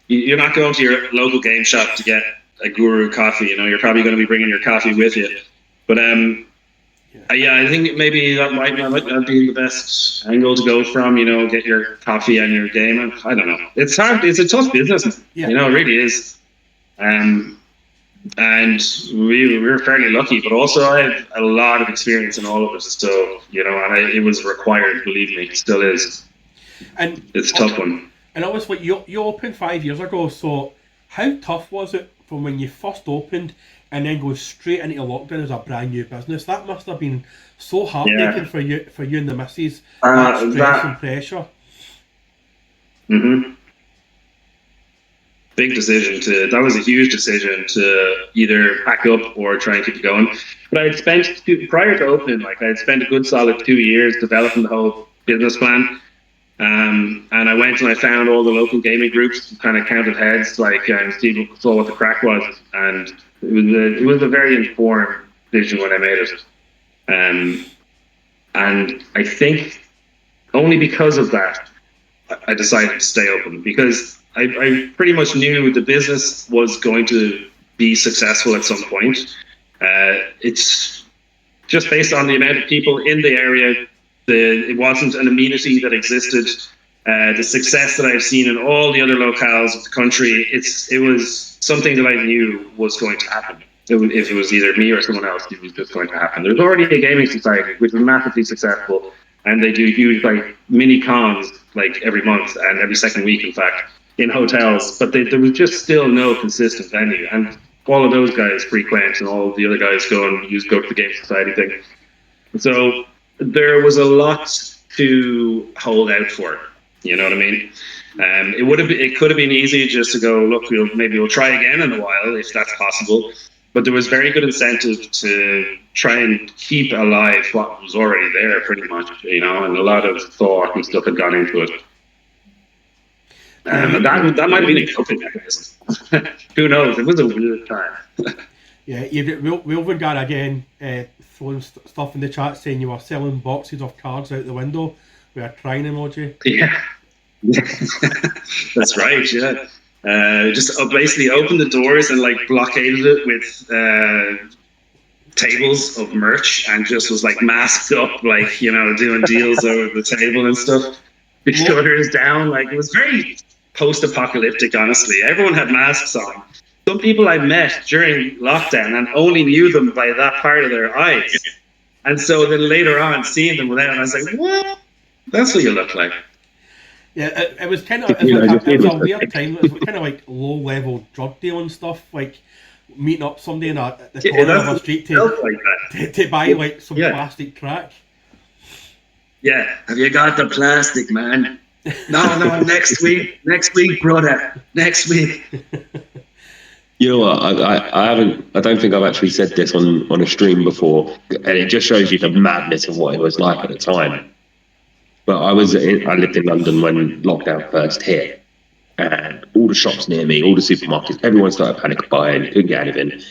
you're not going to your local game shop to get a Guru coffee. You're probably going to be bringing your coffee with you. But I think maybe that might not be the best angle to go from. Get your coffee and your game. I don't know. It's hard. It's a tough business. It really is. And we were fairly lucky, but also I had a lot of experience in all of it. So and it was required. Believe me, it still is. And it's a tough one. And obviously, you opened 5 years ago. So how tough was it from when you first opened and then go straight into lockdown as a brand new business? That must have been so heartbreaking for you and the missus. Stress and pressure. Big decision that was a huge decision to either pack up or try and keep it going. But I had spent prior to opening, I had spent a good solid 2 years developing the whole business plan. And I went and I found all the local gaming groups, kind of counted heads, like, and saw what the crack was. And it was a very informed decision when I made it. And I think only because of that, I decided to stay open, because I pretty much knew the business was going to be successful at some point. It's just based on the amount of people in the area. It wasn't an amenity that existed. The success that I've seen in all the other locales of the country, it was something that I knew was going to happen. If it was either me or someone else, it was just going to happen. There's already a gaming society which is massively successful, and they do huge like mini cons like every month and every second week, in fact, in hotels. But there was just still no consistent venue, and all of those guys frequent, and all of the other guys go to the game society thing. So there was a lot to hold out for. You know what I mean? It could have been easy just to go, look, maybe we'll try again in a while if that's possible. But there was very good incentive to try and keep alive what was already there, pretty much, and a lot of thought and stuff had gone into it. That might have been a coping mechanism. Who knows? It was a weird time. Yeah, you've got Wilvergard again throwing stuff in the chat saying you were selling boxes of cards out the window with a crying emoji. Yeah. That's right, yeah. Just basically opened the doors and like blockaded it with tables of merch, and just was like masked up, like, doing deals over the table and stuff. The shutters down, like it was very post-apocalyptic, honestly. Everyone had masks on. Some people I met during lockdown and only knew them by that part of their eyes. And so then later on, seeing them without, I was like, what? That's what you look like. Yeah, it was kind of it was a weird time. It was kind of like low-level drug dealing stuff, like meeting up somebody in the corner of a street to buy like some plastic crack. Yeah, have you got the plastic, man? No, next week, brother, next week. You know what? I don't think I've actually said this on a stream before, and it just shows you the madness of what it was like at the time. But I lived in London when lockdown first hit, and all the shops near me, all the supermarkets, everyone started panic buying, couldn't get anything.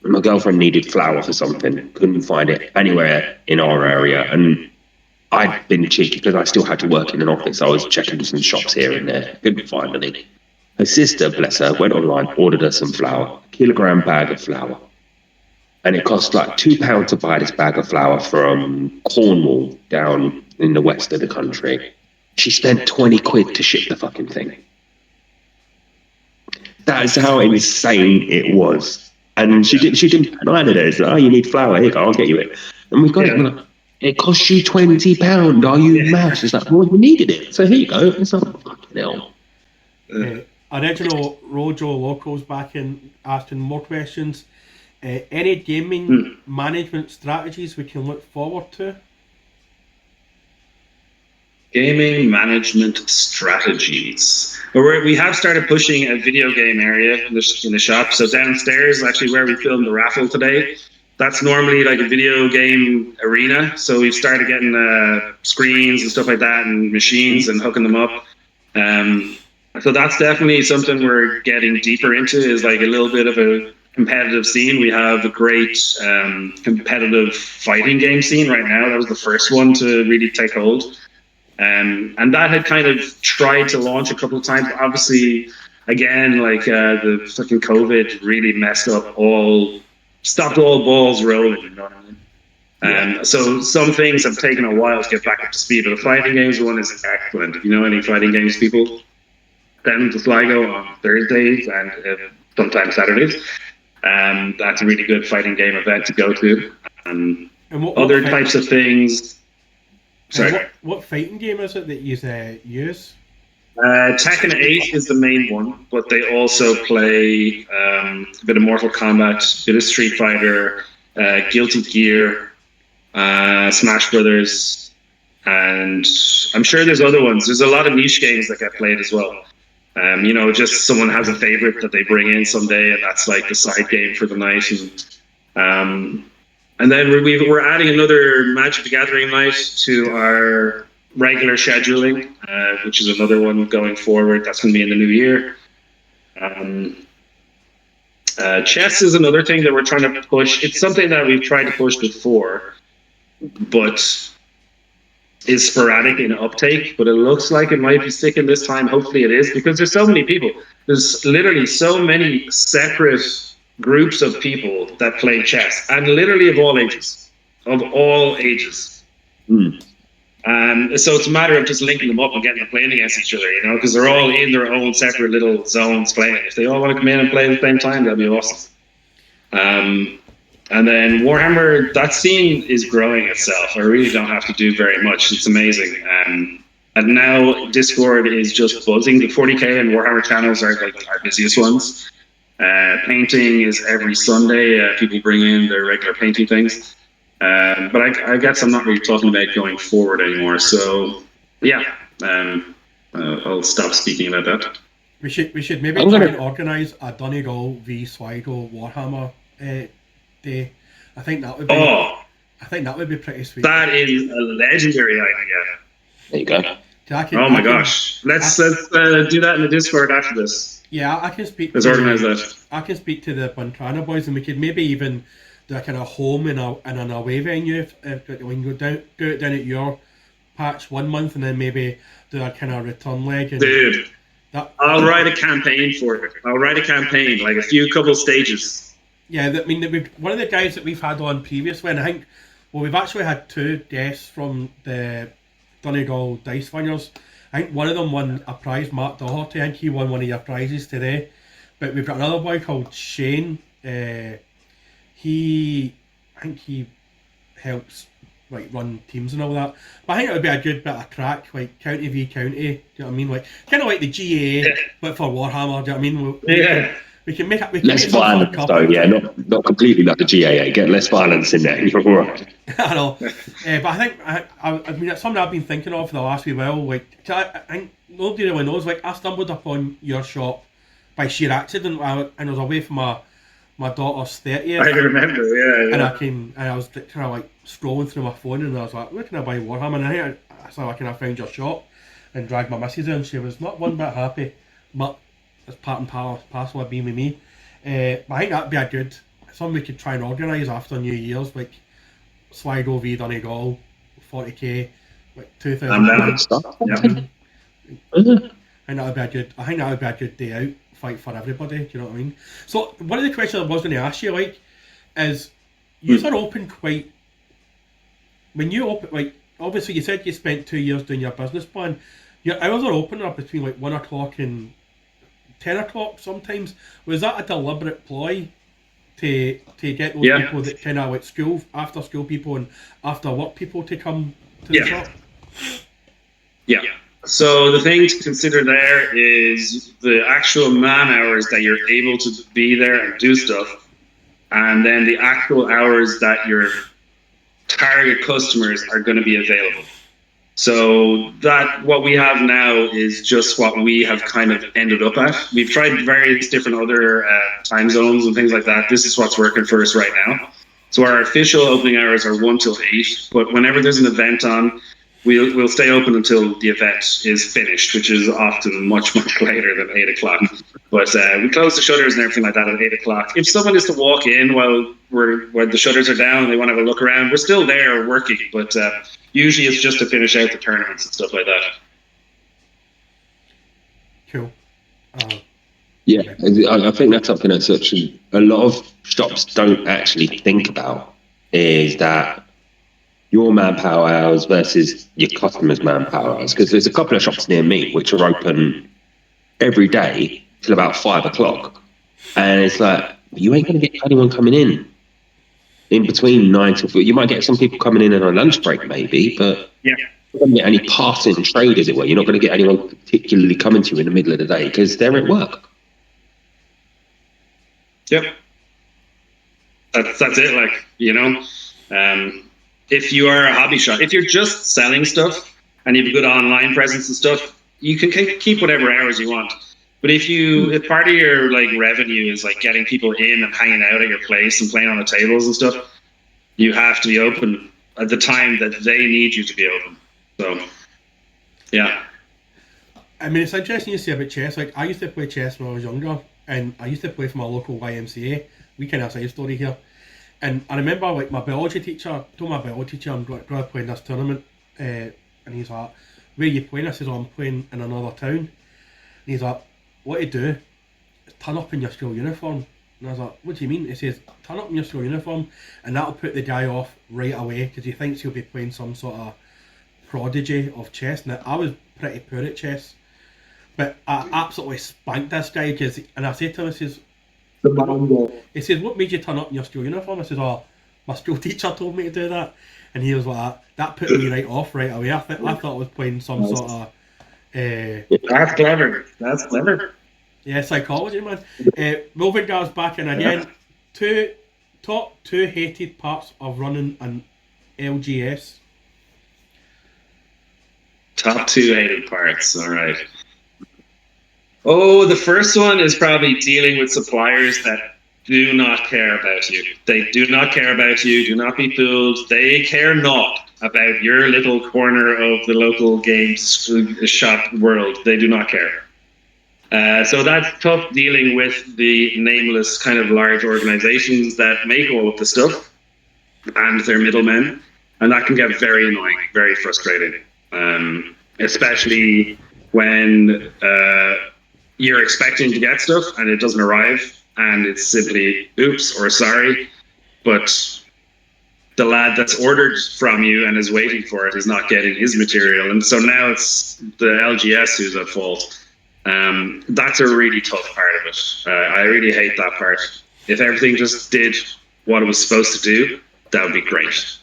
My girlfriend needed flour for something, couldn't find it anywhere in our area, and I'd been cheeky because I still had to work in an office. I was checking some shops here and there, couldn't find any. Her sister, bless her, went online, ordered her some flour, a kilogram bag of flour. And it cost like £2 to buy this bag of flour from Cornwall down in the west of the country. She spent 20 quid to ship the fucking thing. That's how insane it was. And she didn't deny it. It's like, oh, you need flour, here, I'll get you it. And we've got it. Like, it costs you £20. Are you mad? It's like, well, you needed it. So here you go. It's like, fucking hell. Original Rojo Locals back in asking more questions. Any gaming management strategies we can look forward to? Gaming management strategies. We have started pushing a video game area in the shop. So downstairs, actually where we filmed the raffle today, that's normally like a video game arena. So we've started getting screens and stuff like that, and machines, and hooking them up. So that's definitely something we're getting deeper into, is like a little bit of a competitive scene. We have a great competitive fighting game scene right now. That was the first one to really take hold. And that had kind of tried to launch a couple of times. Obviously, again, like the fucking COVID really stopped all balls rolling, you know what I mean? So some things have taken a while to get back up to speed, but the fighting games one is excellent. If you know any fighting games people, them to Sligo on Thursdays and sometimes Saturdays. That's a really good fighting game event to go to. And what other types of things. Sorry. What fighting game is it that you use? Tekken 8 is the main one, but they also play a bit of Mortal Kombat, a bit of Street Fighter, Guilty Gear, Smash Brothers, and I'm sure there's other ones. There's a lot of niche games that get played as well. Just someone has a favorite that they bring in someday, and that's like the side game for the night. And then we're adding another Magic the Gathering night to our regular scheduling, which is another one going forward. That's going to be in the new year. Chess is another thing that we're trying to push. It's something that we've tried to push before, but is sporadic in uptake. But it looks like it might be sticking this time. Hopefully it is, because there's so many people. There's literally so many separate groups of people that play chess, and literally of all ages. So it's a matter of just linking them up and getting them playing against each other, because they're all in their own separate little zones playing. If they all want to come in and play at the same time, that'd be awesome. And then Warhammer, that scene is growing itself. I really don't have to do very much. It's amazing. And now Discord is just buzzing. The 40k and Warhammer channels are like our busiest ones. Painting is every Sunday. People bring in their regular painting things. But I guess I'm not really talking about going forward anymore. So, yeah, I'll stop speaking about that. We should maybe try and organise a Donegal v Sligo Warhammer day. I think that would be. I think that would be pretty sweet. That is a legendary idea. There you go. Oh my gosh! Let's do that in the Discord after this. Yeah, I can speak. Let's organise that. I can speak to the Buntrana boys, and we could maybe even do a kind of home in an away venue. If we can go down at your patch 1 month, and then maybe do a kind of return leg. And dude, I'll write a campaign for it. I'll write a campaign, like a couple stages. Yeah, I mean, one of the guys that we've had on previously, and I think, we've actually had 2 guests from the Donegal Dice Winners. I think one of them won a prize, Mark Doherty. I think he won one of your prizes today. But we've got another boy called Shane. I think he helps run teams and all that. But I think it would be a good bit of crack, like county v county. Do you know what I mean? Like kind of like the GA, but for Warhammer. Do you know what I mean? We can make it less violence, though. Yeah, not completely like the GAA. Get less violence in there. You're all right. I know, but I think I mean it's something I've been thinking of for the last wee while. Like, I think nobody really knows. Like, I stumbled upon your shop by sheer accident, and I was away from my daughter's 30th. I remember, yeah. And I was kind of like scrolling through my phone, and I was like, where can I buy Warhammer? And I kind of found your shop and dragged my missus in. She was not one bit happy, but it's part and parcel of being with me. But I think that'd be a good something we could try and organise after New Year's, like Sligo v Donegal, 40k, like 2,000. And that would be a good. I think that would be a good day out fight for everybody. Do you know what I mean? So one of the questions I was going to ask you, is you are open quite. When you open, obviously you said you spent 2 years doing your business plan. Your hours are open up between 1 o'clock and 10 o'clock sometimes. Was that a deliberate ploy to get those people that kind of school, after school people and after work people to come to the shop? Yeah. So the thing to consider there is the actual man hours that you're able to be there and do stuff, and then the actual hours that your target customers are going to be available. So that what we have now is just what we have kind of ended up at. We've tried various different other time zones and things like that. This is what's working for us right now. So our official opening hours are 1 till 8, but whenever there's an event on, we'll stay open until the event is finished, which is often much later than 8 o'clock. But we close the shutters and everything like that at 8 o'clock. If someone is to walk in while the shutters are down and they want to have a look around, we're still there working, but usually it's just to finish out the tournaments and stuff like that. Cool. Yeah, I think that's something that's actually a lot of shops don't actually think about, is that your manpower hours versus your customers' manpower hours. Because there's a couple of shops near me which are open every day till about 5 o'clock. And it's like, you ain't going to get anyone coming in between 9 till 4. You might get some people coming in on a lunch break maybe, but you're not going to get any passing trade, as it were. You're not going to get anyone particularly coming to you in the middle of the day because they're at work. Yep. That's it, if you are a hobby shop, if you're just selling stuff and you have a good online presence and stuff, you can keep whatever hours you want. But if part of your revenue is getting people in and hanging out at your place and playing on the tables and stuff, you have to be open at the time that they need you to be open. So Yeah. I mean, it's interesting you say about chess. Like, I used to play chess when I was younger, and I used to play for my local YMCA. We kind of have a side story here. And I remember, like, my biology teacher told my biology teacher I'm going to play in this tournament. And he's like, where are you playing? I says, oh, I'm playing in another town. And he's like, what to do is turn up in your school uniform. And I was like, what do you mean? He says, turn up in your school uniform, and that'll put the guy off right away because he thinks he'll be playing some sort of prodigy of chess. Now, I was pretty poor at chess. But I absolutely spanked this guy and I said to him, he says, what made you turn up in your school uniform? I said, oh, my school teacher told me to do that. And he was like, that put me right off right away. I thought I was playing some sort of... That's clever. That's clever. Yeah, psychology, man. Mulvigar's back in again. Top two hated parts of running an LGS. Top 2 hated parts, all right. Oh, the first one is probably dealing with suppliers that do not care about you. They do not care about you. Do not be fooled. They care not about your little corner of the local games shop world. They do not care. So that's tough dealing with the nameless kind of large organizations that make all of the stuff and their middlemen. And that can get very annoying, very frustrating, especially when... you're expecting to get stuff and it doesn't arrive and it's simply oops or sorry, but the lad that's ordered from you and is waiting for it is not getting his material, and so now it's the LGS who's at fault. That's a really tough part of it. I really hate that part. If everything just did what it was supposed to do, that would be great.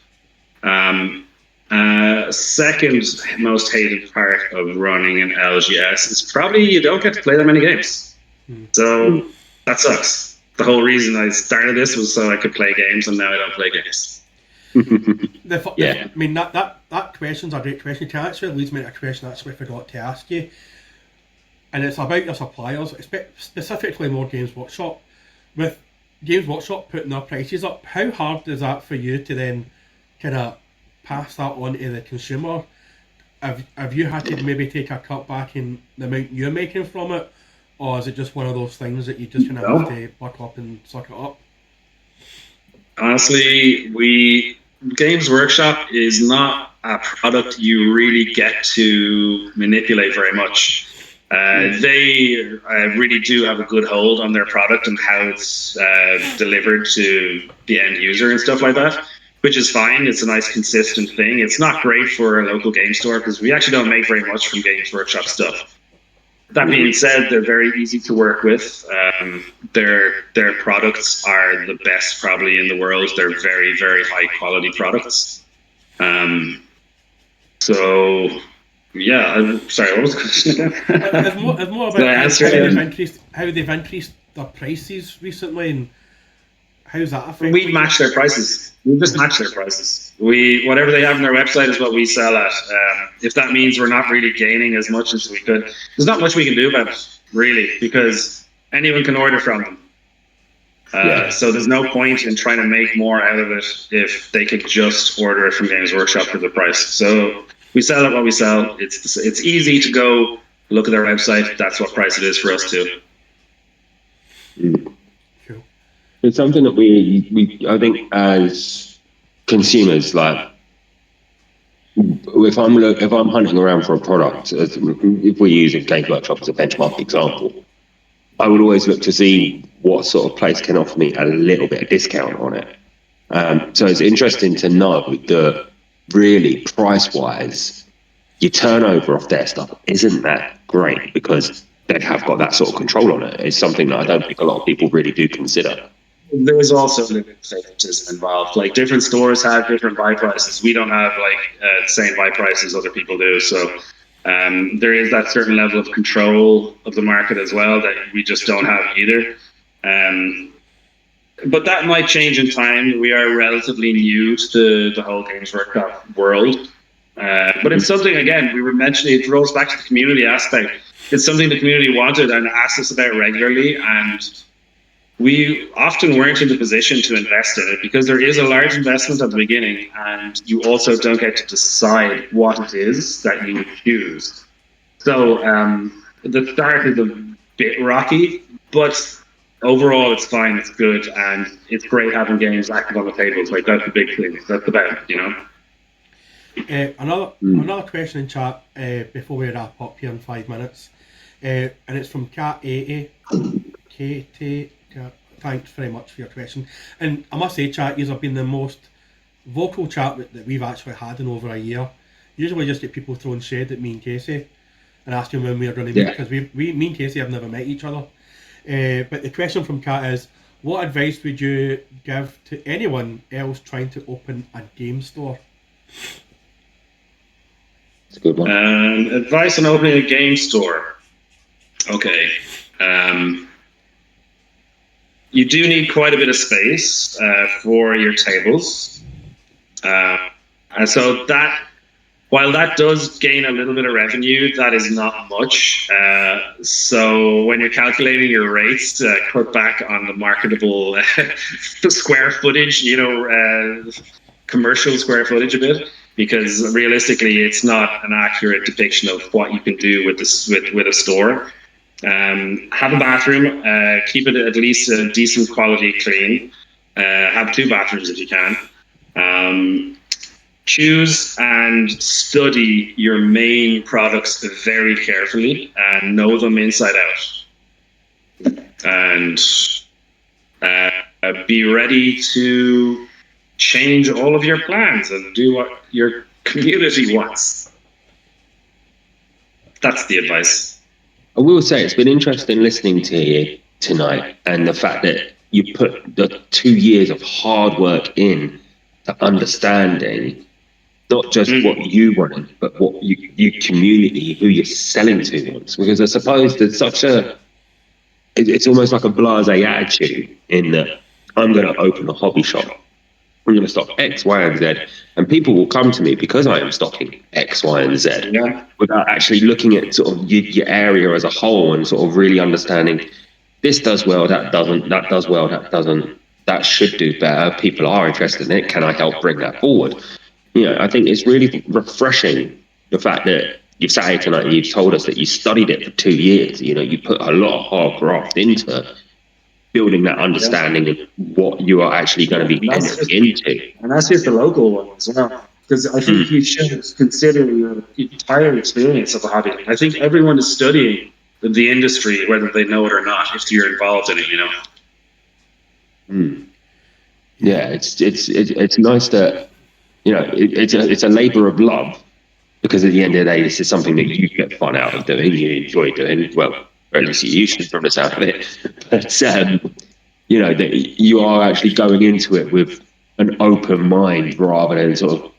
Second most hated part of running an LGS is probably you don't get to play that many games. So that sucks. The whole reason I started this was so I could play games, and now I don't play games. I mean, that question's a great question. It actually leads me to a question I actually forgot to ask you. And it's about your suppliers, specifically more Games Workshop. With Games Workshop putting their prices up, how hard is that for you to then kind of pass that on to the consumer? Have you had to maybe take a cut back in the amount you're making from it, or is it just one of those things that you just kind of have to buck up and suck it up? Honestly, Games Workshop is not a product you really get to manipulate very much. They really do have a good hold on their product and how it's delivered to the end user and stuff like that, which is fine. It's a nice consistent thing. It's not great for a local game store because we actually don't make very much from Games Workshop stuff. That being said, they're very easy to work with. Their products are the best probably in the world. They're very, very high quality products. So yeah, I'm sorry, what was the question again? It's more about how they've increased their prices recently, and how's that affecting? We match their prices. We just match their prices. Whatever they have on their website is what we sell at. If that means we're not really gaining as much as we could, there's not much we can do about it, really, because anyone can order from them. So there's no point in trying to make more out of it if they could just order it from Games Workshop for the price. So we sell at what we sell. It's easy to go look at their website. That's what price it is for us too. Cool. It's something that we I think as consumers, like if I'm hunting around for a product, if we're using Games Workshop as a benchmark example, I would always look to see what sort of place can offer me a little bit of discount on it. So it's interesting to know that really price-wise, your turnover off their stuff isn't that great because they have got that sort of control on it. It's something that I don't think a lot of people really do consider. There's also favoritism involved. Like different stores have different buy prices. We don't have the same buy prices other people do. So there is that certain level of control of the market as well that we just don't have either. But that might change in time. We are relatively new to the whole Games Workshop world. But it's something, again, we were mentioning, it rolls back to the community aspect. It's something the community wanted and asked us about regularly. And we often weren't in the position to invest in it because there is a large investment at the beginning, and you also don't get to decide what it is that you choose. So the start is a bit rocky, but overall it's fine, it's good, and it's great having games active on the tables. Like, that's the big thing. That's the best, you know. Another question in chat before we wrap up here in 5 minutes, and it's from Cat 80. Katie, thanks very much for your question. And I must say, chat, you have been the most vocal chat that we've actually had in over a year. Usually we just get people throwing shade at me and Casey and asking when we are going to meet, because me and Casey have never met each other. But the question from Kat is, what advice would you give to anyone else trying to open a game store? It's a good one. Advice on opening a game store. Okay. You do need quite a bit of space for your tables. And so that, while that does gain a little bit of revenue, that is not much. So when you're calculating your rates, cut back on the marketable square footage, commercial square footage a bit, because realistically, it's not an accurate depiction of what you can do with a store. Have a bathroom, keep it at least a decent quality clean. Have 2 bathrooms if you can. Choose and study your main products very carefully and know them inside out. And be ready to change all of your plans and do what your community wants. That's the advice. I will say it's been interesting listening to you tonight, and the fact that you put the 2 years of hard work in to understanding not just what you want, but what your community, who you're selling to wants. Because I suppose there's it's almost like a blasé attitude in that I'm going to open a hobby shop. I'm going to stock X, Y, and Z, and people will come to me because I am stocking X, Y, and Z, without actually looking at sort of your area as a whole and sort of really understanding this does well, that doesn't, that does well, that doesn't, that should do better. People are interested in it. Can I help bring that forward? I think it's really refreshing the fact that you've sat here tonight and you've told us that you studied it for 2 years. You put a lot of hard graft into building that understanding of what you are actually going to be entering into. And that's just the local one as well. Because I think you should consider your entire experience of a hobby. I think everyone is studying the industry, whether they know it or not, if you're involved in it, Yeah, it's nice that, it's a labor of love, because at the end of the day, this is something that you get fun out of doing, you enjoy doing, well, or at least you used to from the sound of it. But, that you are actually going into it with an open mind rather than sort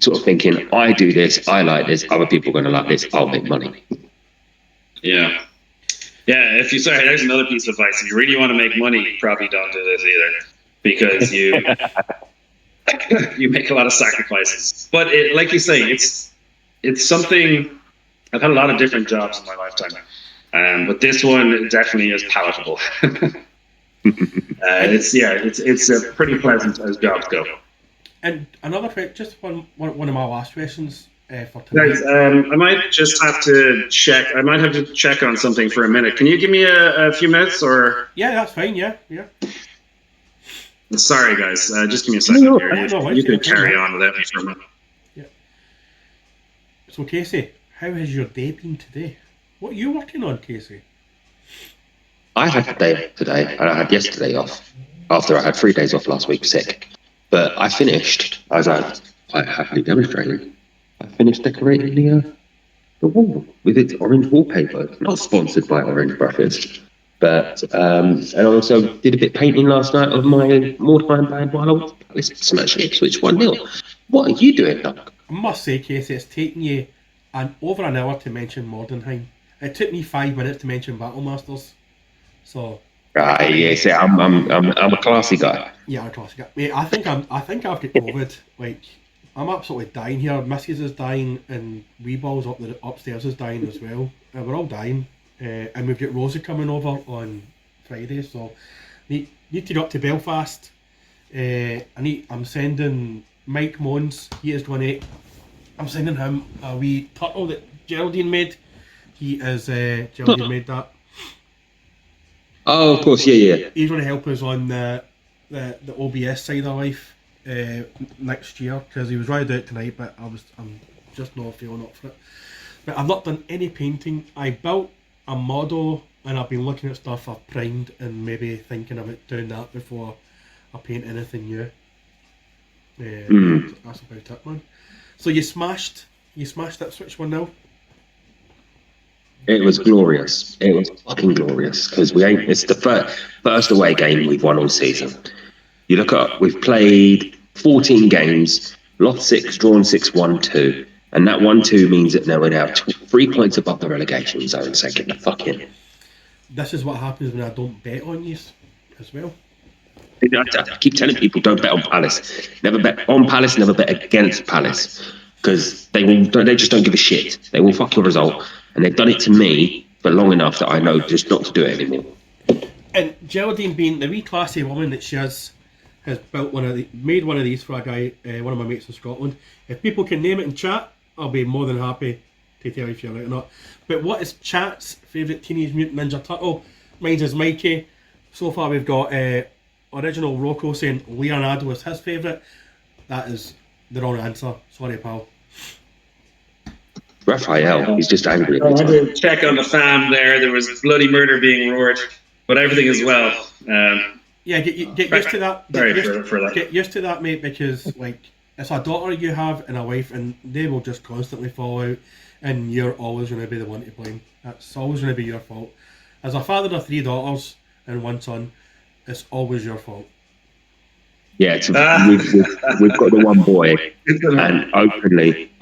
of thinking, I do this, I like this, other people are going to like this, I'll make money. Yeah. Yeah, there's another piece of advice. If you really want to make money, probably don't do this either, because you you make a lot of sacrifices. But like you say, it's something. I've had a lot of different jobs in my lifetime, but this one definitely is palatable. It's a pretty pleasant as jobs go. And another question, just one of my last questions for tonight. Guys, I might just have to check. I might have to check on something for a minute. Can you give me a few minutes, or? Yeah, that's fine. Yeah. Sorry, guys. Just give me a second here. You can carry on without me for a minute. Yeah. So, Casey, how has your day been today? What are you working on, Casey? I had a day off today, and I had yesterday off, after I had 3 days off last week sick. But I finished, as I quite happily demonstrated, I finished decorating the wall with its orange wallpaper. Not sponsored by Orange Brushes. But and I also did a bit of painting last night of my Mordheim band while I was smashing Ipswich 1-0. What are you doing, Doug? I must say, Casey, it's taken you over an hour to mention Mordheim. It took me 5 minutes to mention Battlemasters. So. Right, yes, I'm a classy guy. Yeah, I'm a classy guy. Mate, I think I've got COVID. Like, I'm absolutely dying here. Missus is dying, and Weeballs upstairs is dying as well. We're all dying. And we've got Rosie coming over on Friday, so Need to go up to Belfast. I'm sending Mike Mons. He is donate. I'm sending him a wee turtle that Geraldine made. He is Geraldine made that. Oh, of course, yeah. He's going to help us on the OBS side of life next year, because he was ready to do it tonight, but I'm just not feeling up for it. But I've not done any painting. I built a model and I've been looking at stuff I've primed and maybe thinking about doing that before I paint anything new. That's about it, man. So you smashed Ipswich 1-0. It was glorious. It was fucking glorious, because it's the first away game we've won all season. You look at, we've played 14 games, lost 6, drawn 6, won 2. And that 1-2 means that now we're now 3 points above the relegation zone, so get the fuck in. This is what happens when I don't bet on you as well. I keep telling people, don't bet on Palace. Never bet on Palace, never bet against Palace. Because they just don't give a shit. They will fuck your result. And they've done it to me for long enough that I know just not to do it anymore. And Geraldine, being the wee classy woman that she is, has made one of these for a guy, one of my mates in Scotland. If people can name it in chat, I'll be more than happy to tell you if you're right or not. But what is chat's favourite Teenage Mutant Ninja Turtle? Mine is Mikey. So far we've got original Rocco saying Leonardo is his favourite. That is the wrong answer. Sorry, pal. Raphael, he's just angry. I had to check on the fam there. There was bloody murder being roared, but everything is well. Yeah, get used to that. That. Get used to that, mate, because like it's a daughter you have and a wife, and they will just constantly fall out, and you're always going to be the one to blame. That's always going to be your fault. As a father of 3 daughters and 1 son, it's always your fault. Yeah, we've got the one boy, and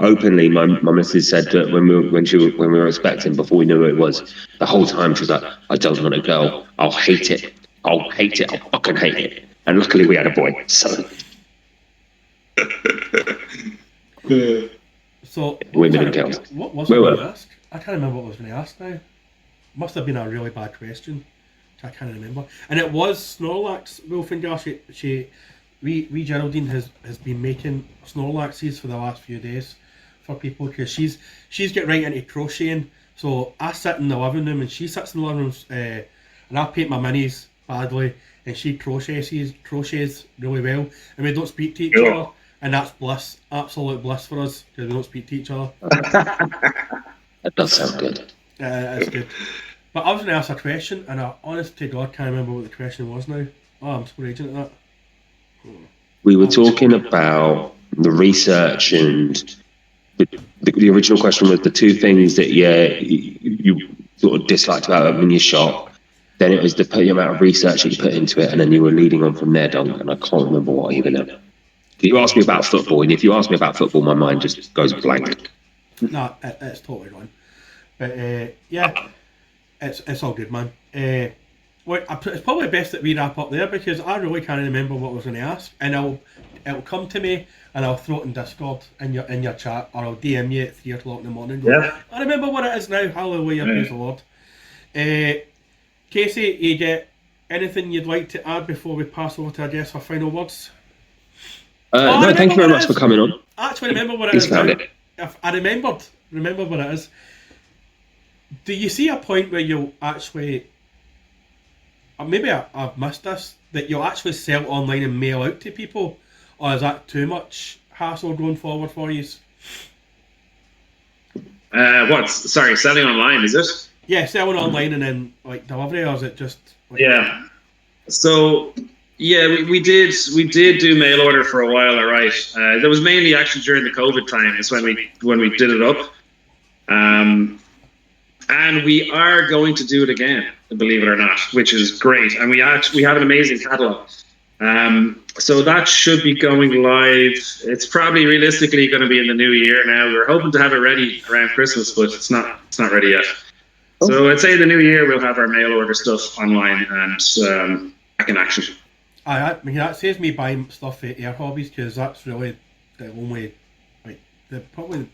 openly, my missus said that when we were expecting, before we knew who it was, the whole time she was like, "I don't want a girl. I'll hate it. I'll fucking hate it." And luckily, we had a boy. So women and girls. What was I going to ask? I can't remember what I was going to ask now. Must have been a really bad question. I can't remember. And it was Snorlax, Wolfinger. Wee Geraldine has been making Snorlaxes for the last few days for people, because she's get right into crocheting. So I sit in the living room and she sits in the living room, and I paint my minis badly, and she crochets really well, and we don't speak to each other, and that's bliss, absolute bliss for us, because we don't speak to each other. That does sound good. It's good. But I was going to ask a question, and I honest to God can't remember what the question was now. Oh, I'm so raging at that. We were talking about the research, and the original question was the 2 things that you sort of disliked about them in your shop. Then it was the amount of research that you put into it, and then you were leading on from there, Dunk, and I can't remember what either now. You asked me about football, and if you ask me about football, my mind just goes blank. No, it's totally gone. But yeah, it's all good, man. Well, it's probably best that we wrap up there, because I really can't remember what I was going to ask, and it'll come to me, and I'll throw it in Discord in your chat, or I'll DM you at 3 o'clock in the morning. I remember what it is now. Hallelujah, praise the Lord. Casey, you get anything you'd like to add before we pass over to our guest for final words? No, thank you very much for coming on. I actually remember what it is now. I remember what it is. Do you see a point where you'll actually, or maybe I've missed this, that you'll actually sell online and mail out to people, or is that too much hassle going forward for you? Sorry, selling online, is it? Yeah, selling online and then like delivery, or is it just? Like, yeah. So yeah, we did do mail order for a while, all right. That was mainly actually during the COVID time. Is when we did it up. And we are going to do it again, believe it or not, which is great. And we have an amazing catalogue. So that should be going live. It's probably realistically going to be in the new year now. We're hoping to have it ready around Christmas, but it's not ready yet. So I'd say the new year we'll have our mail order stuff online and back in action. I mean, that saves me buying stuff at Air Hobbies, because that's really the only, probably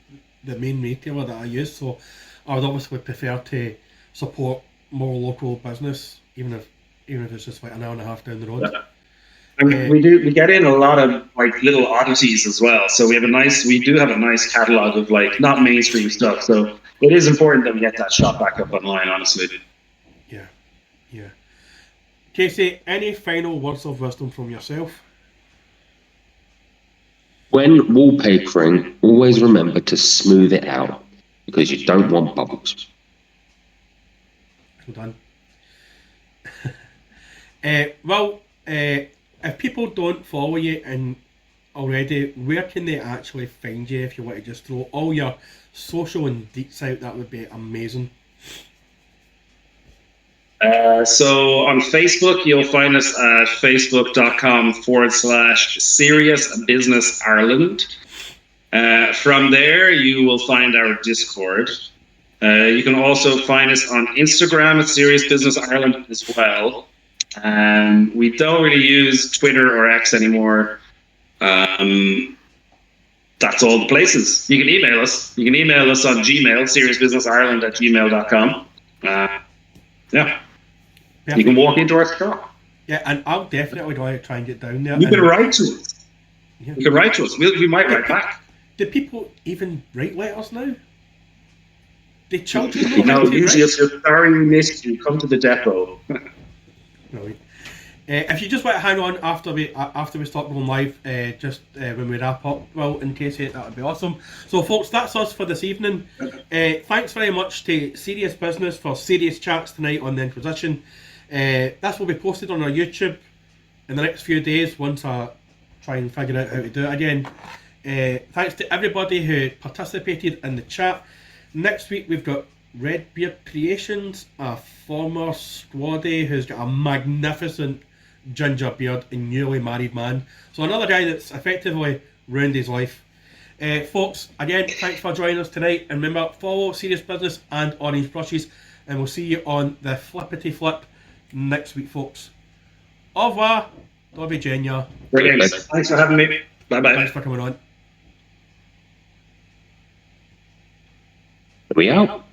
the main retailer that I use. So I would obviously prefer to support more local business, even if even if it's just like an hour and a half down the road. Yeah. And we get in a lot of like little oddities as well. So we do have a nice catalog of like not mainstream stuff. So it is important that we get that shot back up online, honestly. Yeah, yeah. Casey, any final words of wisdom from yourself? When wallpapering, always remember to smooth it out because you don't want bubbles. Well done. If people don't follow you and already, where can they actually find you if you want to just throw all your social and deets out? That would be amazing. So on Facebook, you'll find us at facebook.com/Serious Business Ireland. From there, you will find our Discord. You can also find us on Instagram at Serious Business Ireland as well. We don't really use Twitter or X anymore. That's all the places. You can email us. You can email us on Gmail, serioussbusinessireland@gmail.com. Yeah. Perfect. You can walk into our shop. Yeah, and I'll definitely try and get down there. You can write to us. Yeah. You can write to us. We might write back. Do people even write letters now? The children know No, how to usually write? if you're sorry we missed you, come to the depot. Brilliant. If you just want to hang on after we start going live, when we wrap up, well, in case that would be awesome. So, folks, that's us for this evening. Thanks very much to Serious Business for serious chats tonight on the Inquisition. This will be posted on our YouTube in the next few days once I try and figure out how to do it again. Thanks to everybody who participated in the chat. Next week we've got Redbeard Creations, a former squaddy who's got a magnificent ginger beard and newly married man. So another guy that's effectively ruined his life. Folks, again, thanks for joining us tonight. And remember, follow Serious Business and Orange Brushes. And we'll see you on the Flippity Flip next week, folks. Au revoir. Do Virginia. Brilliant. Thanks for having me. Bye-bye. Thanks for coming on. We out.